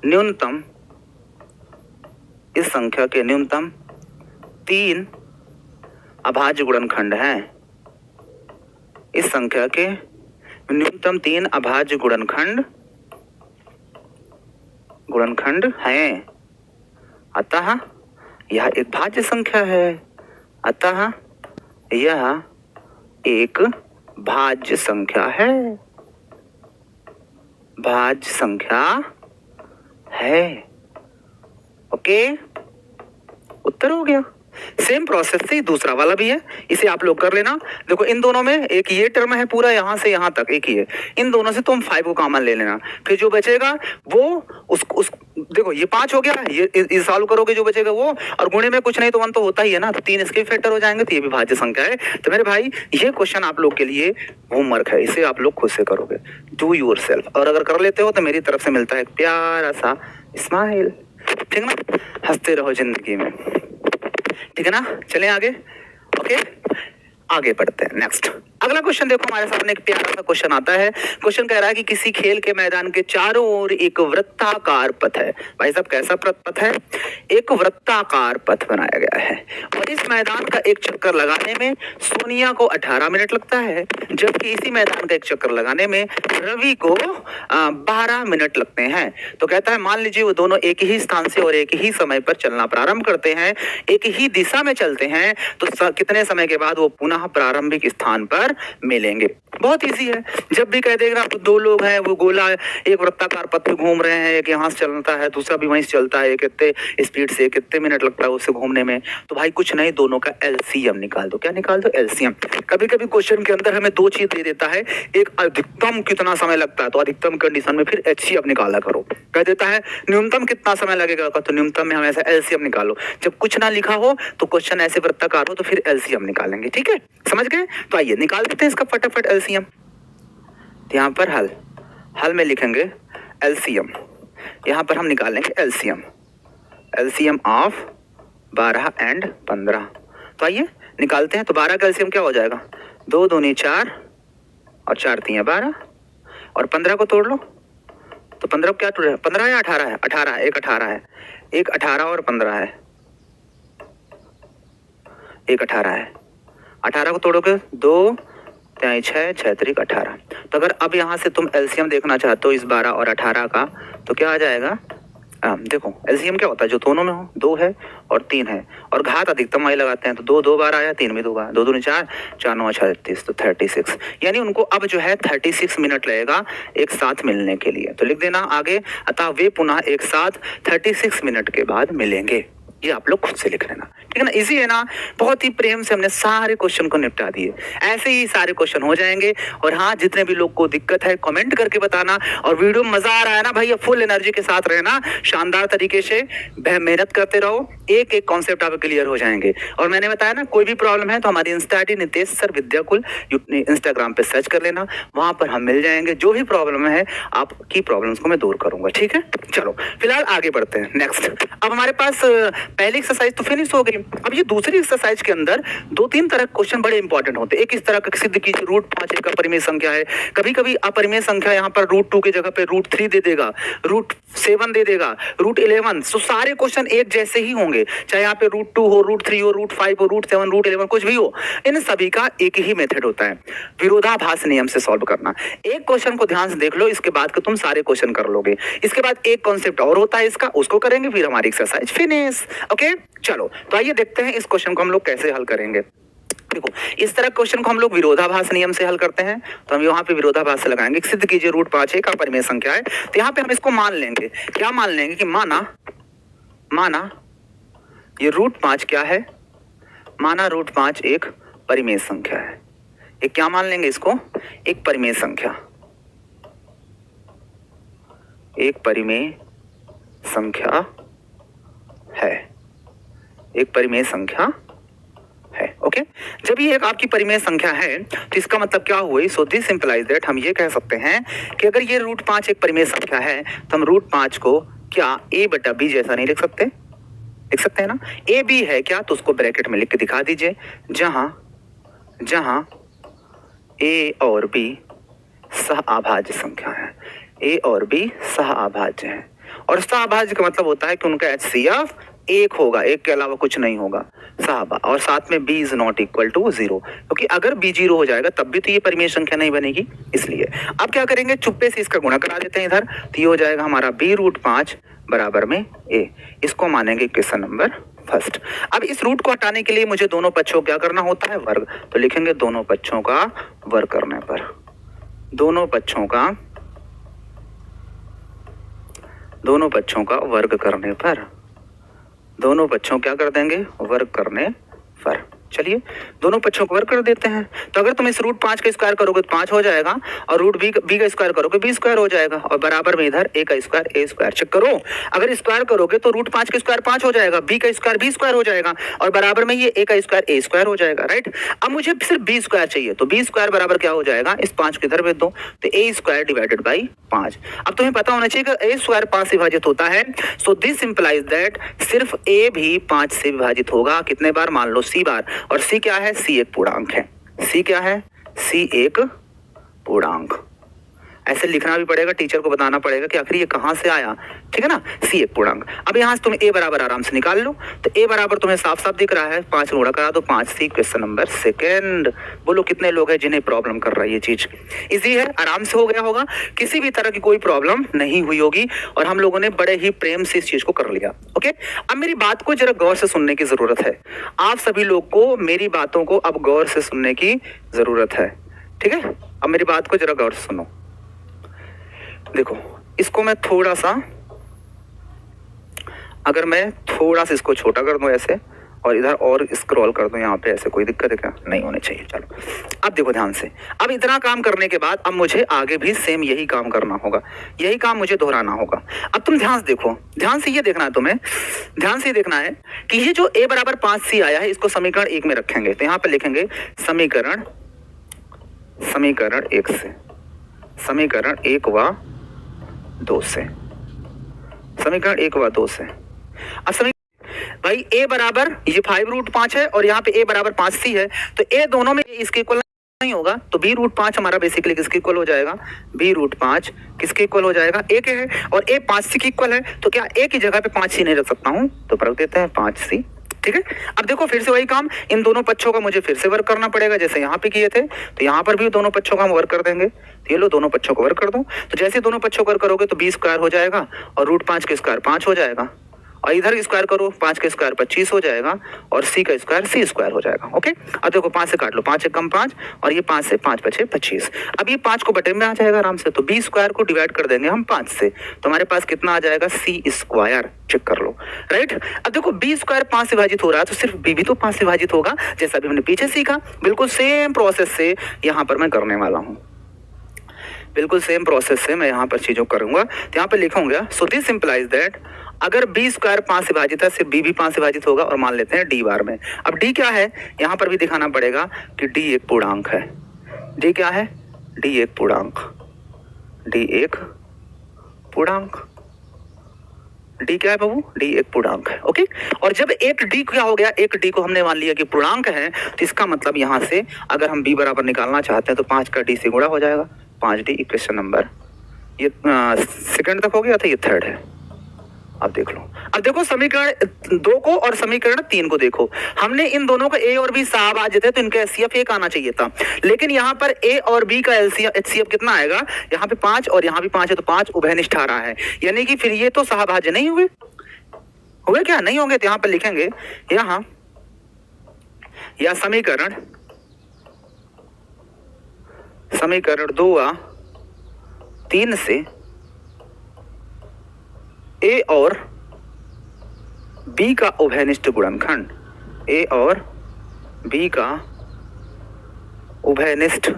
न्यूनतम 3 अभाज्य गुणनखंड हैं। इस संख्या के न्यूनतम 3 अभाज्य गुणनखंड हैं, अतः यह एक भाज्य संख्या है। अतः यह एक भाज्य संख्या है, भाज्य संख्या है। ओके, उत्तर हो गया। सेम प्रोसेस से दूसरा वाला भी है, इसे आप लोग कर लेना। देखो इन दोनों में एक ये टर्म है पूरा यहाँ से यहाँ तक एक ही है, इन दोनों से तुम 5 को कॉमन ले लेना, फिर जो बचेगा वो उस देखो ये 5 हो गया, ये सॉल्व करोगे जो बचेगा वो, और गुणे में कुछ नहीं तो 1 तो होता ही है ना, तो 3 इसके फैक्टर हो जाएंगे, तो ये भी भाज्य संख्या है। तो मेरे भाई ये क्वेश्चन आप लोग के लिए होमवर्क है, इसे आप लोग खुद से करोगे, डू योरसेल्फ। और अगर कर लेते हो तो मेरी तरफ से मिलता है एक प्यारा सा स्माइल। ठीक ना, हंसते रहो जिंदगी में, ठीक है ना। चलें आगे। ओके, आगे बढ़ते हैं नेक्स्ट। अगला क्वेश्चन देखो, हमारे सामने एक प्यारा सा क्वेश्चन आता है। क्वेश्चन कह रहा है कि किसी खेल के मैदान के चारों ओर एक वृत्ताकार पथ है। भाई साहब कैसा पथ है? एक वृत्ताकार पथ बनाया गया है और इस मैदान का एक चक्कर लगाने में सोनिया को 18 मिनट लगता है, जबकि इसी मैदान का एक चक्कर लगाने में रवि को 12 मिनट लगते हैं। तो कहता है मान लीजिए वो दोनों एक ही स्थान से और एक ही समय पर चलना प्रारंभ करते हैं, एक ही दिशा में चलते हैं, तो कितने समय के बाद वो पुनः प्रारंभिक स्थान पर मिलेंगे। बहुत इजी है। जब भी कह देगा तो दो लोग हैं, वो गोला एक वृत्ताकार पथ पे घूम रहे हैं, एक यहाँ से चलता है, दूसरा भी वहीं से चलता है, कितने स्पीड से, कितने मिनट लगता है उससे घूमने में, तो भाई कुछ नहीं, दोनों का एलसीएम निकाल दो। क्या निकाल दो? एलसीएम। कभी कभी क्वेश्चन के अंदर हमें दो चीज दे देता है, एक अधिकतम कितना समय लगता है, तो अधिकतम कंडीशन में फिर एचसीएफ निकाला करो। कह देता है न्यूनतम कितना समय लगेगा, तो न्यूनतम में हमेशा एलसीएम निकालो। जब कुछ ना लिखा हो तो क्वेश्चन ऐसे वृत्ताकार हो तो फिर एलसीएम निकालेंगे। ठीक है, समझ गए? तो आइए निकाल देते हैं इसका फटाफट एलसीएम। यहाँ पर हल में लिखेंगे एलसीएम, यहाँ पर हम निकालेंगे एलसीएम, एलसीएम ऑफ 12 एंड 15। तो आइए निकालते हैं। तो 12 का एलसीएम क्या हो जाएगा? 2 दूनी 4 और 4 3 12 और 15 को तोड़ लो तो 15 को क्या टूट रहा है? 15 या 18 है? 18 है। एक 18 है, एक 18 और 15 है, एक 18 है। 18 को तोड़ोगे 2 6 6 3 18। तो अगर अब यहाँ से तुम एलसीएम देखना चाहते हो इस 12 और 18 का, तो क्या आ जाएगा? देखो एलसीएम क्या होता है, जो दोनों में हो, 2 है और 3 है और घात अधिकतम वही लगाते हैं, तो 2 2 बार आया, 3 में 2 बार, 2 दूनी 4 4 9 36, तो 36। यानी उनको अब जो है 36 मिनट लगेगा एक साथ मिलने के लिए। तो लिख देना आगे, अतः वे पुनः एक साथ 36 मिनट के बाद मिलेंगे। ये आप लोग खुद से लिख लेना, ठीक है ना? इजी है ना? बहुत ही प्रेम से हमने सारे क्वेश्चन को निपटा दिए। ऐसे ही सारे क्वेश्चन हो जाएंगे। और हाँ, जितने भी लोग को दिक्कत है कमेंट करके बताना, और वीडियो में मजा आ रहा है ना भैया, फुल एनर्जी के साथ रहना, शानदार तरीके से मेहनत करते रहो, एक एक कॉन्सेप्ट आप क्लियर हो जाएंगे। और मैंने बताया ना, कोई भी प्रॉब्लम है तो हमारी Insta ID Nitesh sir Vidyakul Instagram पे सर्च कर लेना, वहां पर हम मिल जाएंगे। जो भी प्रॉब्लम है आपकी प्रॉब्लम्स को मैं दूर करूंगा। ठीक है, चलो फिलहाल आगे बढ़ते हैं। नेक्स्ट, अब हमारे पास पहली एक्सरसाइज तो फिनिश हो गई। अब ये दूसरी एक्सरसाइज के अंदर 2-3 तरह के क्वेश्चन बड़े इंपॉर्टेंट होते हैं। एक इस तरह का सिद्ध कीजिए √5 एक अपरिमेय संख्या है। कभी कभी अपरिमेय संख्या यहाँ पर √2 की जगह पे √3 दे देगा, √7 दे देगा, √11। तो सारे क्वेश्चन एक जैसे ही होंगे, चाहे यहाँ पे √2 हो, √3 हो, √5 हो, √7, √11 कुछ भी हो, इन सभी का एक ही मेथड होता है, विरोधाभास नियम से सॉल्व करना। एक क्वेश्चन को ध्यान से देख लो, इसके बाद तुम सारे क्वेश्चन कर लोगे। इसके बाद एक कॉन्सेप्ट और होता है इसका, उसको करेंगे, फिर हमारी एक्सरसाइज फिनिश। ओके, चलो तो आइए देखते हैं इस क्वेश्चन को हम लोग कैसे हल करेंगे। देखो इस तरह क्वेश्चन को हम लोग विरोधाभास नियम से हल करते हैं, तो हम यहाँ पे विरोधाभास से लगाएंगे। सिद्ध कीजिए √5 एक अपरिमेय संख्या है। तो यहाँ पे हम इसको मान लेंगे, क्या मान लेंगे कि माना ये √5 क्या है? माना √5 एक परिमेय संख्या है। एक क्या मान लेंगे इसको? एक परिमेय संख्या, एक परिमेय संख्या है, एक परिमेय संख्या है। ओके, जब ये एक आपकी परिमेय संख्या है तो इसका मतलब क्या हुई? सो दिस इंप्लाइज दैट, हम ये कह सकते हैं कि अगर ये √5 एक परिमेय संख्या है तो हम √5 को क्या a/b जैसा नहीं लिख सकते? लिख सकते हैं ना? a b है क्या, तो उसको ब्रैकेट में लिख के दिखा दीजिए, जहां a और b सहअभाज्य संख्या है, a और b सहअभाज्य है। और सहअभाज्य का मतलब होता है कि उनका HCF 1 होगा, 1 के अलावा कुछ नहीं होगा, साहबा। और साथ में b is not equal to 0, क्योंकि अगर b 0 हो जाएगा तब भी तो ये परिमेय संख्या नहीं बनेगी, इसलिए। अब क्या करेंगे, चुप्पे से इसका गुणा करा देते हैं इधर, तो ये हो जाएगा हमारा b√5 बराबर में a। इसको मानेंगे क्वेश्चन नंबर फर्स्ट। अब इस रूट को हटाने के लिए मुझे दोनों पक्षों क्या करना होता है? वर्ग। तो लिखेंगे दोनों पक्षों का वर्ग करने पर, दोनों पक्षों का वर्ग करने पर, दोनों पक्षों क्या कर देंगे? वर्ग करने पर। चलिए दोनों पक्षों को वर्ग कर देते हैं। तो अगर तुम इस √5 का स्क्वायर करोगे तो 5 हो जाएगा, और √b का स्क्वायर करोगे b स्क्वायर हो जाएगा, और बराबर में इधर a का स्क्वायर a स्क्वायर। चेक करो, अगर स्क्वायर करोगे तो √5 का स्क्वायर 5 हो जाएगा, b का स्क्वायर b स्क्वायर हो जाएगा, और बराबर में ये a का स्क्वायर a स्क्वायर हो जाएगा। राइट, अब मुझे सिर्फ b स्क्वायर चाहिए, तो b स्क्वायर बराबर क्या हो जाएगा? इस 5 को इधर भेज दो, तो a स्क्वायर डिवाइडेड बाई 5। अब तुम्हें पता होना चाहिए कि a स्क्वायर 5 से विभाजित होता है, सो दिस इंप्लाइज दैट सिर्फ a भी 5 से विभाजित होगा। कितने बार? मान लो c बार। और c क्या है? c एक पूर्णांक है। c क्या है? सी एक पूर्णांक। ऐसे लिखना भी पड़ेगा, टीचर को बताना पड़ेगा कि आखिर ये कहाँ से आया, ठीक है ना, सी एक पूर्णांक। अब यहाँ से तुम ए बराबर आराम से निकाल लो, तो ए बराबर तुम्हें साफ साफ दिख रहा है, 5 गुणा करा दो 5 सी। Question number second. बोलो कितने लोग हैं जिन्हें प्रॉब्लम कर रहा है, ये चीज इजी है, आराम से हो गया होगा, किसी भी तरह की कोई प्रॉब्लम नहीं हुई होगी और हम लोगों ने बड़े ही प्रेम से इस चीज को कर लिया। ओके, अब मेरी बात को जरा गौर से सुनने की जरूरत है, आप सभी लोग को मेरी बातों को अब गौर से सुनने की जरूरत है, ठीक है। अब मेरी बात को जरा गौर से सुनो। देखो इसको मैं थोड़ा सा, अगर मैं थोड़ा सा इसको छोटा कर दूं ऐसे और इधर और स्क्रॉल कर दूं यहाँ पे, ऐसे कोई दिक्कत है क्या? नहीं होनी चाहिए। चलो अब देखो ध्यान से, अब इतना काम करने के बाद अब मुझे आगे भी सेम यही काम करना होगा, यही काम मुझे दोहराना होगा। अब तुम ध्यान से देखो, ध्यान से ये देखना है तुम्हें, ध्यान से देखना है कि ये जो a बराबर 5c आया है इसको समीकरण 1 में रखेंगे, तो यहाँ पे लिखेंगे समीकरण 1 से, समीकरण 1 व 2 से, समीकरण 1 व 2 से। अब भाई a बराबर ये 5√5 है और यहाँ पे a बराबर 5c है, तो a दोनों में इसके इक्वल नहीं होगा, तो b√5 हमारा बेसिकली किसके इक्वल हो जाएगा, b√5 किसके इक्वल हो जाएगा, a के है, और a 5c की इक्वल है, तो क्या a की जगह पे 5c नहीं रख सकता हूं, तो रख देते हैं 5c, ठीक है। अब देखो फिर से वही काम, इन दोनों पक्षों का मुझे फिर से वर्क करना पड़ेगा, जैसे यहाँ पे किए थे, तो यहाँ पर भी दोनों पक्षों का हम वर्क कर देंगे। तो ये लो दोनों पक्षों को वर्क कर दो, तो जैसे दोनों पक्षों को वर्क करोगे तो b² हो जाएगा और √5 के स्क्वायर 5 हो जाएगा, और इधर स्क्वायर करो 5 के स्क्वायर 25 हो जाएगा और c का स्क्वायर c² हो जाएगा। ओके, अब देखो 5 से काट लो, 5 से कम 5 और ये 5 से 5 बचे 25। अब ये 5 को बटे में आ जाएगा आराम से, तो b² को डिवाइड कर देंगे हम 5 से, तो हमारे पास कितना आ जाएगा, c²। चेक कर लो, राइट। अब देखो b² 5 से विभाजित हो रहा है, तो सिर्फ b भी तो 5 से विभाजित होगा, जैसा अभी हमने पीछे सीखा। बिल्कुल सेम प्रोसेस से यहाँ पर मैं करने वाला हूँ, बिल्कुल सेम प्रोसेस से मैं यहाँ पर चीजों करूंगा। तो यहाँ पे लिखूंगा, सो दिस इंप्लाइज दैट अगर b² 5 से विभाजित है, सिर्फ b भी 5 से विभाजित होगा, और मान लेते हैं d बार में। अब d क्या है, यहाँ पर भी दिखाना पड़ेगा कि d एक पूर्णांक है। d क्या है, d एक पूर्णांक, d एक पूर्णांक, d क्या है बाबू, d एक पूर्णांक है। ओके, और जब एक d क्या हो गया, एक d को हमने मान लिया कि पूर्णांक है, तो इसका मतलब यहाँ से अगर हम b बराबर निकालना चाहते हैं तो 5 का d से गुणा हो जाएगा, 5d। इक्वेशन नंबर ये सेकंड तक हो गया था, ये थर्ड है। अब देख लो, अब देखो समीकरण 2 को और समीकरण 3 को देखो, हमने इन दोनों का a और b सहभाज्य थे, तो इनका HCF 1 आना चाहिए था, लेकिन यहाँ पर a और b का HCF कितना आएगा, यहाँ पे 5 और यहाँ भी 5 है, तो 5 उभयनिष्ठ आ रहा है, यानी कि फिर ये तो सहभाज्य नहीं हुए, हुए क्या, नहीं होंगे। तो यहाँ पर लिखेंगे यहाँ या समीकरण 2 व 3 से a और b का उभयनिष्ठ गुणनखंड, a और b का उभयनिष्ठ,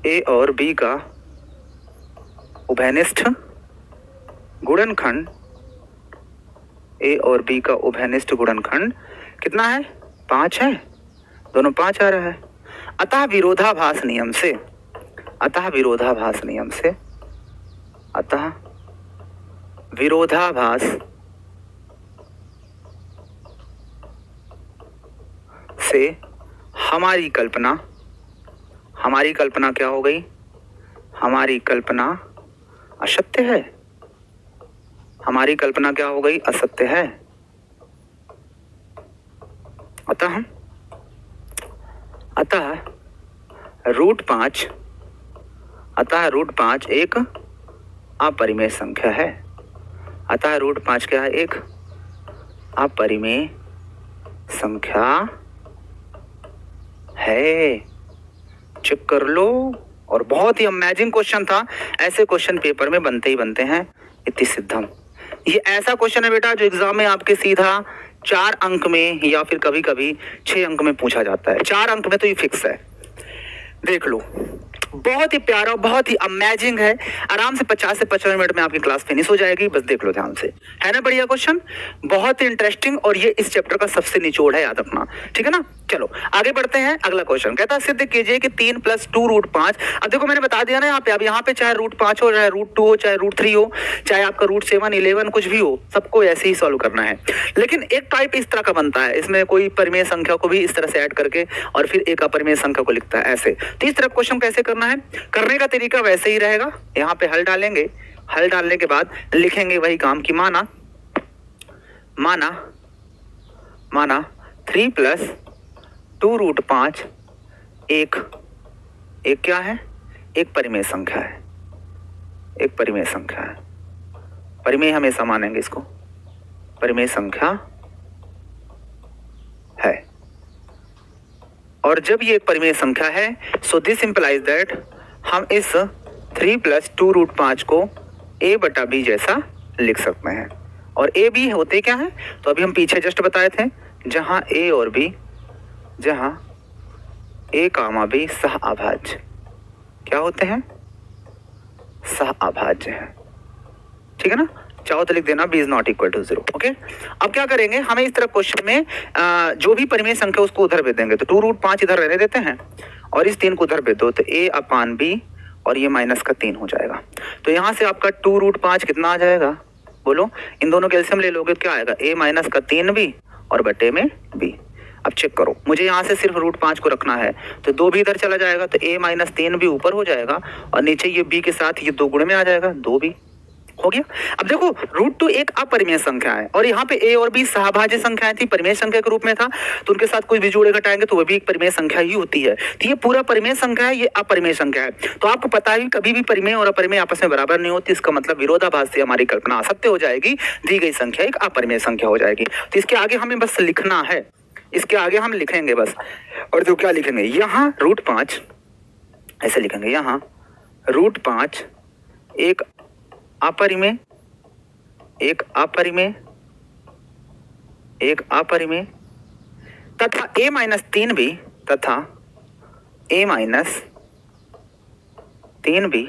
a और b का उभयनिष्ठ गुणनखंड, a और b का उभयनिष्ठ गुणनखंड कितना है, 5 है, दोनों 5 आ रहा है। अतः विरोधाभास नियम से, अतः विरोधाभास नियम से, अतः विरोधाभास से हमारी कल्पना क्या हो गई, हमारी कल्पना असत्य है, हमारी कल्पना क्या हो गई, असत्य है। अतः √5 एक अपरिमेय संख्या है, अतः √5 क्या है, एक अपरिमेय संख्या है। चेक कर लो, और बहुत ही अमेजिंग क्वेश्चन था, ऐसे क्वेश्चन पेपर में बनते ही बनते हैं, इति सिद्धम। ये ऐसा क्वेश्चन है बेटा जो एग्जाम में आपके सीधा 4 अंक में या फिर कभी कभी 6 अंक में पूछा जाता है, 4 अंक में तो ये फिक्स है। देख लो, बहुत ही प्यारा, बहुत ही अमेजिंग है। आराम से 50 से 55 मिनट में आपकी क्लास फिनिश हो जाएगी, बस देख लो ध्यान से, है ना बढ़िया क्वेश्चन, बहुत ही इंटरेस्टिंग, और ये इस चैप्टर का सबसे निचोड़ है, याद रखना, ठीक है ना। चलो आगे बढ़ते हैं। अगला क्वेश्चन कहता है सिद्ध कीजिए कि 3 + 2√5। अब देखो मैंने बता दिया ना यहाँ पे, अब यहाँ पे चाहे √5 हो, चाहे √2 हो, चाहे √3 हो, चाहे आपका √7, 11 कुछ भी हो, सबको ऐसे ही सॉल्व करना है। लेकिन एक टाइप इस तरह का बनता है, इसमें कोई परिमेय संख्या को भी इस तरह से ऐड करके और फिर एक अपरिमेय संख्या को लिखता है ऐसे। तो इस तरह क्वेश्चन कैसे करना है, करने का तरीका वैसे ही रहेगा। यहाँ पे हल डालेंगे, हल डालने के बाद लिखेंगे वही काम कि माना 3 + 2√5 एक क्या है, एक परिमेय संख्या है, एक परिमेय संख्या है। परिमेय हमेशा मानेंगे इसको, परिमेय संख्या है। और जब ये एक परिमेय संख्या है, सो दिस इंप्लाइज दैट हम इस 3 + 2√5 को a/b जैसा लिख सकते हैं। और a b होते क्या है, तो अभी हम पीछे जस्ट बताए थे, जहां a और b, जहां a, b सह अभाज्य क्या होते हैं, सह अभाज्य है, ठीक है ना। चाहो तो लिख देना b ≠ = 0। ओके, अब क्या करेंगे, हमें इस तरह क्वेश्चन में जो भी परिमेय संख्या उसको उधर भेज देंगे। तो 2√5 इधर रहने देते हैं और इस 3 को उधर भेज दो, तो a/b और ये -3 हो जाएगा। तो यहाँ से आपका 2√5 कितना आ जाएगा, बोलो, इन दोनों के एलसीएम ले लोगे तो क्या आएगा, a-3b और बटे में b। अब चेक करो, मुझे यहाँ से सिर्फ √5 को रखना है, तो 2 भी इधर चला जाएगा, तो a-3b ऊपर हो जाएगा और नीचे ये b के साथ ये 2 गुणे में आ जाएगा, 2b हो गया। अब देखो √2 एक अपरिमेय संख्या है और यहाँ पे a और b सहभाज्य संख्याएं थी, परिमेय संख्या के रूप में था, तो उनके साथ कोई भी जोड़े घटाएंगे तो वो भी एक परिमेय संख्या ही होती है। तो ये पूरा परिमेय संख्या है, ये अपरिमेय संख्या है। तो आपको पता है कभी भी परिमेय और अपरिमेय आपस में बराबर नहीं होती, इसका मतलब विरोधाभास से हमारी कल्पना असत्य हो जाएगी, दी गई संख्या एक अपरिमेय संख्या हो जाएगी। तो इसके आगे हमें बस लिखना है, इसके आगे हम लिखेंगे बस। और जो क्या लिखेंगे, यहाँ √5 ऐसे लिखेंगे, यहाँ √5 एक अपरिमेय, एक अपरिमेय, एक अपरिमेय तथा a-3b तथा a-3b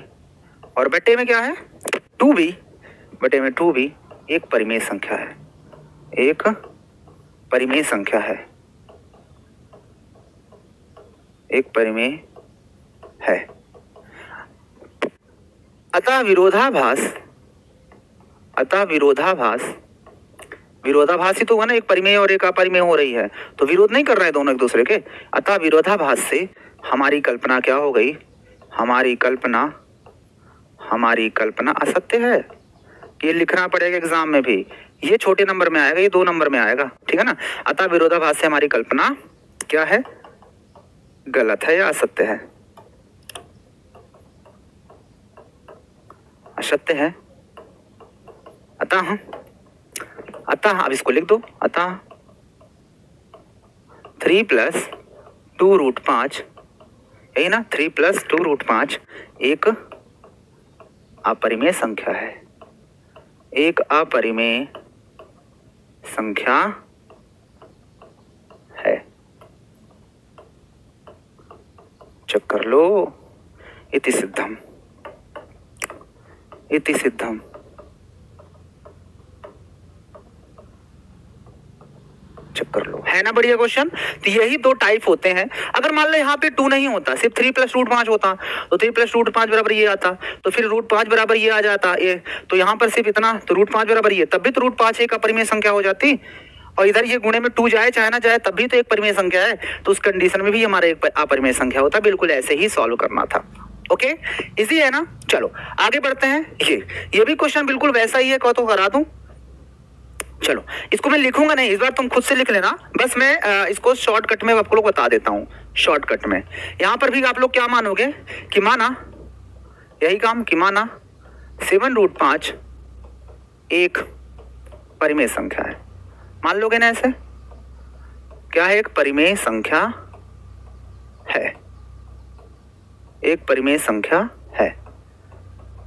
और बटे में क्या है, 2b, बटे में 2b एक परिमेय संख्या है, एक परिमेय संख्या है, एक परिमेय है। अतः विरोधाभास ही तो हुआ ना, एक परिमेय और एक अपरिमेय हो रही है, तो विरोध नहीं कर रहे हैं दोनों एक दूसरे के। अतः विरोधाभास से हमारी कल्पना क्या हो गई, हमारी कल्पना असत्य है। ये लिखना पड़ेगा एग्जाम में भी, ये छोटे नंबर में आएगा, ये 2 नंबर में आएगा, ठीक है ना। अतः विरोधाभास से हमारी कल्पना क्या है, गलत है या असत्य है, असत्य है। अतः अब इसको लिख दो, अतः 3 + 2√5, यही ना, 3 + 2√5 एक अपरिमेय संख्या है, एक अपरिमेय संख्या है। चेक कर लो, इति सिद्धम, इति सिद्धम। चेक कर लो, है ना बढ़िया क्वेश्चन। तो यही 2 टाइप होते हैं। अगर मान लो यहाँ पे 2 नहीं होता, सिर्फ 3 + √5 होता, तो 3 + √5 बराबर ये आता, तो फिर √5 बराबर ये आ जाता, ये तो यहाँ पर सिर्फ इतना, तो √5 बराबर ये, तब भी तो √5 एक अपरिमेय संख्या हो जाती, और इधर ये गुणे में 2 जाए चाहे ना जाए तब भी तो एक परिमेय संख्या है, तो उस कंडीशन में भी हमारा एक अपरिमेय संख्या होता। बिल्कुल ऐसे ही सॉल्व करना था। ओके, इजी है ना। चलो आगे बढ़ते हैं। ये भी क्वेश्चन बिल्कुल वैसा ही है, कहो तो करा दूं। चलो इसको मैं लिखूंगा नहीं, इस बार तुम खुद से लिख लेना, बस मैं इसको शॉर्टकट में आपको लोग बता देता हूँ। शॉर्टकट में यहाँ पर भी आप लोग क्या मानोगे कि माना, यही काम कि माना 7√5 एक परिमेय संख्या है, मान लोगे ना ऐसे, क्या है, एक परिमेय संख्या है, एक परिमेय संख्या है।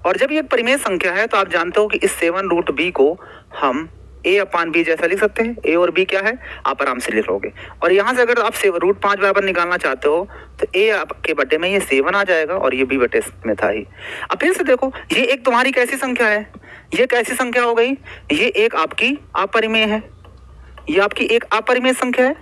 और जब ये एक परिमेय संख्या है तो आप जानते हो कि इस 7√b को हम a/b जैसा लिख सकते हैं। a और b क्या है आप आराम से लिख लोगे। और यहाँ से अगर आप √5 बराबर निकालना चाहते हो तो a के बटे में ये 7 आ जाएगा और ये b बटे में था ही। अब फिर से देखो, ये एक तुम्हारी कैसी संख्या है, ये कैसी संख्या हो गई, ये एक आपकी अपरिमेय है, ये आपकी एक अपरिमेय संख्या है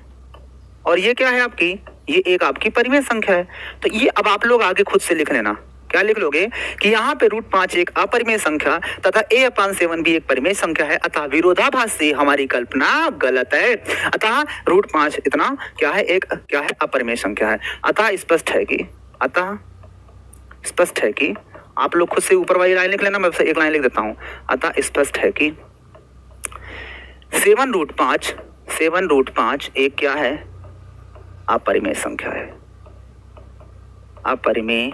और ये क्या है आपकी, ये एक आपकी परिमेय संख्या है। तो ये अब आप लोग आगे खुद से लिख लेना, क्या लिख लोगे कि यहाँ पे √5 एक अपरिमेय संख्या तथा a/7 भी एक परिमेय संख्या है, अतः विरोधाभास से हमारी कल्पना गलत है। अतः √5 इतना क्या है, एक क्या है अपरिमेय संख्या है। अतः स्पष्ट है कि आप लोग खुद से ऊपर वाली लाइन लिख लेना, मैं एक लाइन लिख देता हूँ। अतः स्पष्ट है कि 7√5 एक क्या है अपरिमेय संख्या है, अपरिमेय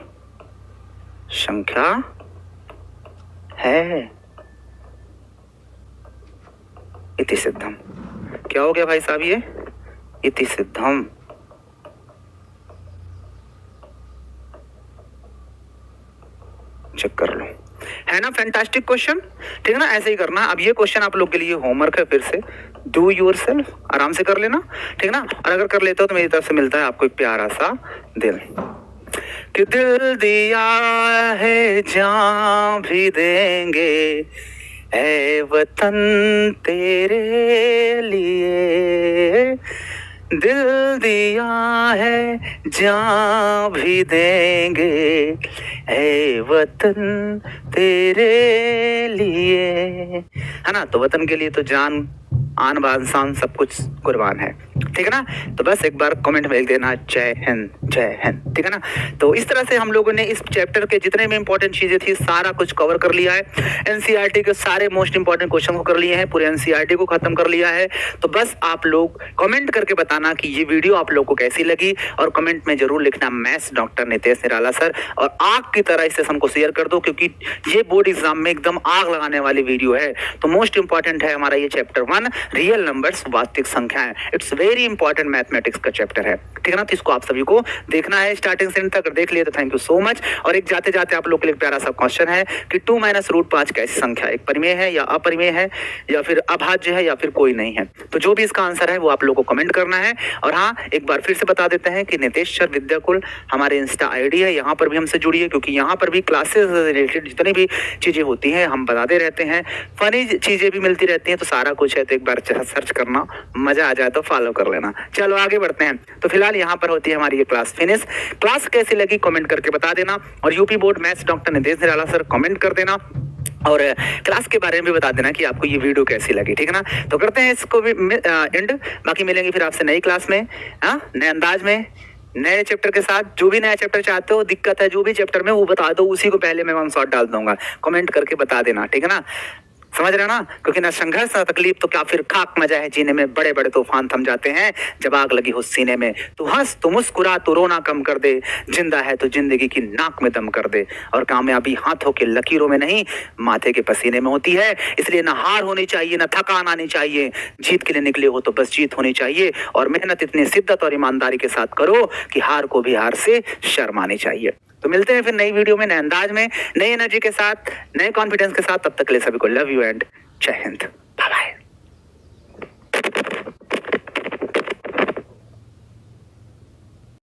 संख्या है। इति सिद्धम। क्या हो गया भाई साहब, ये इति सिद्धम। चेक कर लो, है ना फैंटास्टिक क्वेश्चन, ठीक है ना। ऐसे ही करना। अब ये क्वेश्चन आप लोग के लिए होमवर्क है, फिर से डू योरसेल्फ, आराम से कर लेना, ठीक है ना। और अगर कर लेते हो तो मेरी तरफ से मिलता है आपको एक प्यारा सा दिल, कि दिल दिया है जान भी देंगे ऐ वतन तेरे लिए, दिल दिया है जान भी देंगे ऐ वतन तेरे लिए, है ना। तो वतन के लिए तो जान आन बान शान सब कुछ कुर्बान है, ठीक है ना। तो बस एक बार कमेंट में लिख देना जय हिंद, जय हिंद, ठीक है ना। तो इस तरह से हम लोगों ने इस चैप्टर के जितने भी इंपॉर्टेंट चीजें थी सारा कुछ कवर कर लिया है। एनसीईआरटी के सारे मोस्ट इंपॉर्टेंट क्वेश्चन को कर लिए हैं, पूरे एनसीईआरटी को खत्म कर लिया है। तो बस आप लोग कमेंट करके बताना कि ये वीडियो आप लोग को कैसी लगी, और कमेंट में जरूर लिखना maths doctor Nitesh Nirala sir, और आग की तरह इस सेशन को शेयर कर दो, क्योंकि ये बोर्ड एग्जाम में एकदम आग लगाने वाली वीडियो है। तो मोस्ट इंपॉर्टेंट है हमारा ये चैप्टर 1 रियल नंबर्स, वास्तविक संख्याएं। इट्स वेरी इंपॉर्टेंट मैथमेटिक्स का चैप्टर है, ठीक है ना। तो इसको आप सभी को देखना है स्टार्टिंग से एंड तक। देख लिए तो थैंक यू सो मच। और एक जाते जाते आप लोग के लिए प्यारा सा क्वेश्चन है कि 2 - √5 कैसी संख्या, एक परिमेय है या अपरिमेय है या फिर अभाज्य है या फिर कोई नहीं है। तो जो भी इसका आंसर है वो आप लोग को कमेंट करना है। और हाँ, एक बार फिर से बता देते हैं कि नितेश सर विद्याकुल हमारे इंस्टा आईडी है, यहाँ पर भी हमसे जुड़िए, क्योंकि यहाँ पर भी क्लासेस रिलेटेड जितनी भी चीजें होती हैं हम बताते रहते हैं, फनी चीजें भी मिलती रहती हैं। तो सारा कुछ है, तो एक बार सर्च करना, मजा आ जाए तो फॉलो कर लेना। चलो आगे बढ़ते हैं। तो फिलहाल यहाँ पर होती है हमारी ये क्लास फिनिश। क्लास कैसी लगी कमेंट करके बता देना, और UP board maths doctor Nitesh Nirala sir comment कर देना, और क्लास के बारे में भी बता देना कि आपको ये वीडियो कैसी लगी, ठीक है ना। तो करते हैं इसको भी एंड, बाकी मिलेंगे फिर आपसे नई क्लास में, नए अंदाज में, नए चैप्टर के साथ। जो भी नया चैप्टर चाहते हो, दिक्कत है जो भी चैप्टर में, वो बता दो, उसी को पहले मैं वन शॉट डाल दूंगा। कमेंट करके बता देना, ठीक है ना, समझ रहे हो ना। क्योंकि ना संघर्ष ना तकलीफ तो क्या फिर खाक मजा है जीने में, बड़े बड़े तूफान थम जाते हैं जब आग लगी हो सीने में। तू हंस, तू मुस्कुरा, तू रोना कम कर दे, जिंदा है तो जिंदगी की नाक में दम कर दे। और कामयाबी हाथों के लकीरों में नहीं, माथे के पसीने में होती है। इसलिए ना हार होनी चाहिए, ना थकान आनी चाहिए। जीत के लिए निकले हो तो बस जीत होनी चाहिए, और मेहनत इतनी शिद्दत और ईमानदारी के साथ करो कि हार को भी हार से शर्म आनी चाहिए। तो मिलते हैं फिर नई वीडियो में, नए अंदाज में, नई एनर्जी के साथ, नए कॉन्फिडेंस के साथ। तब तक के लिए सभी को लव यू एंड जय हिंद।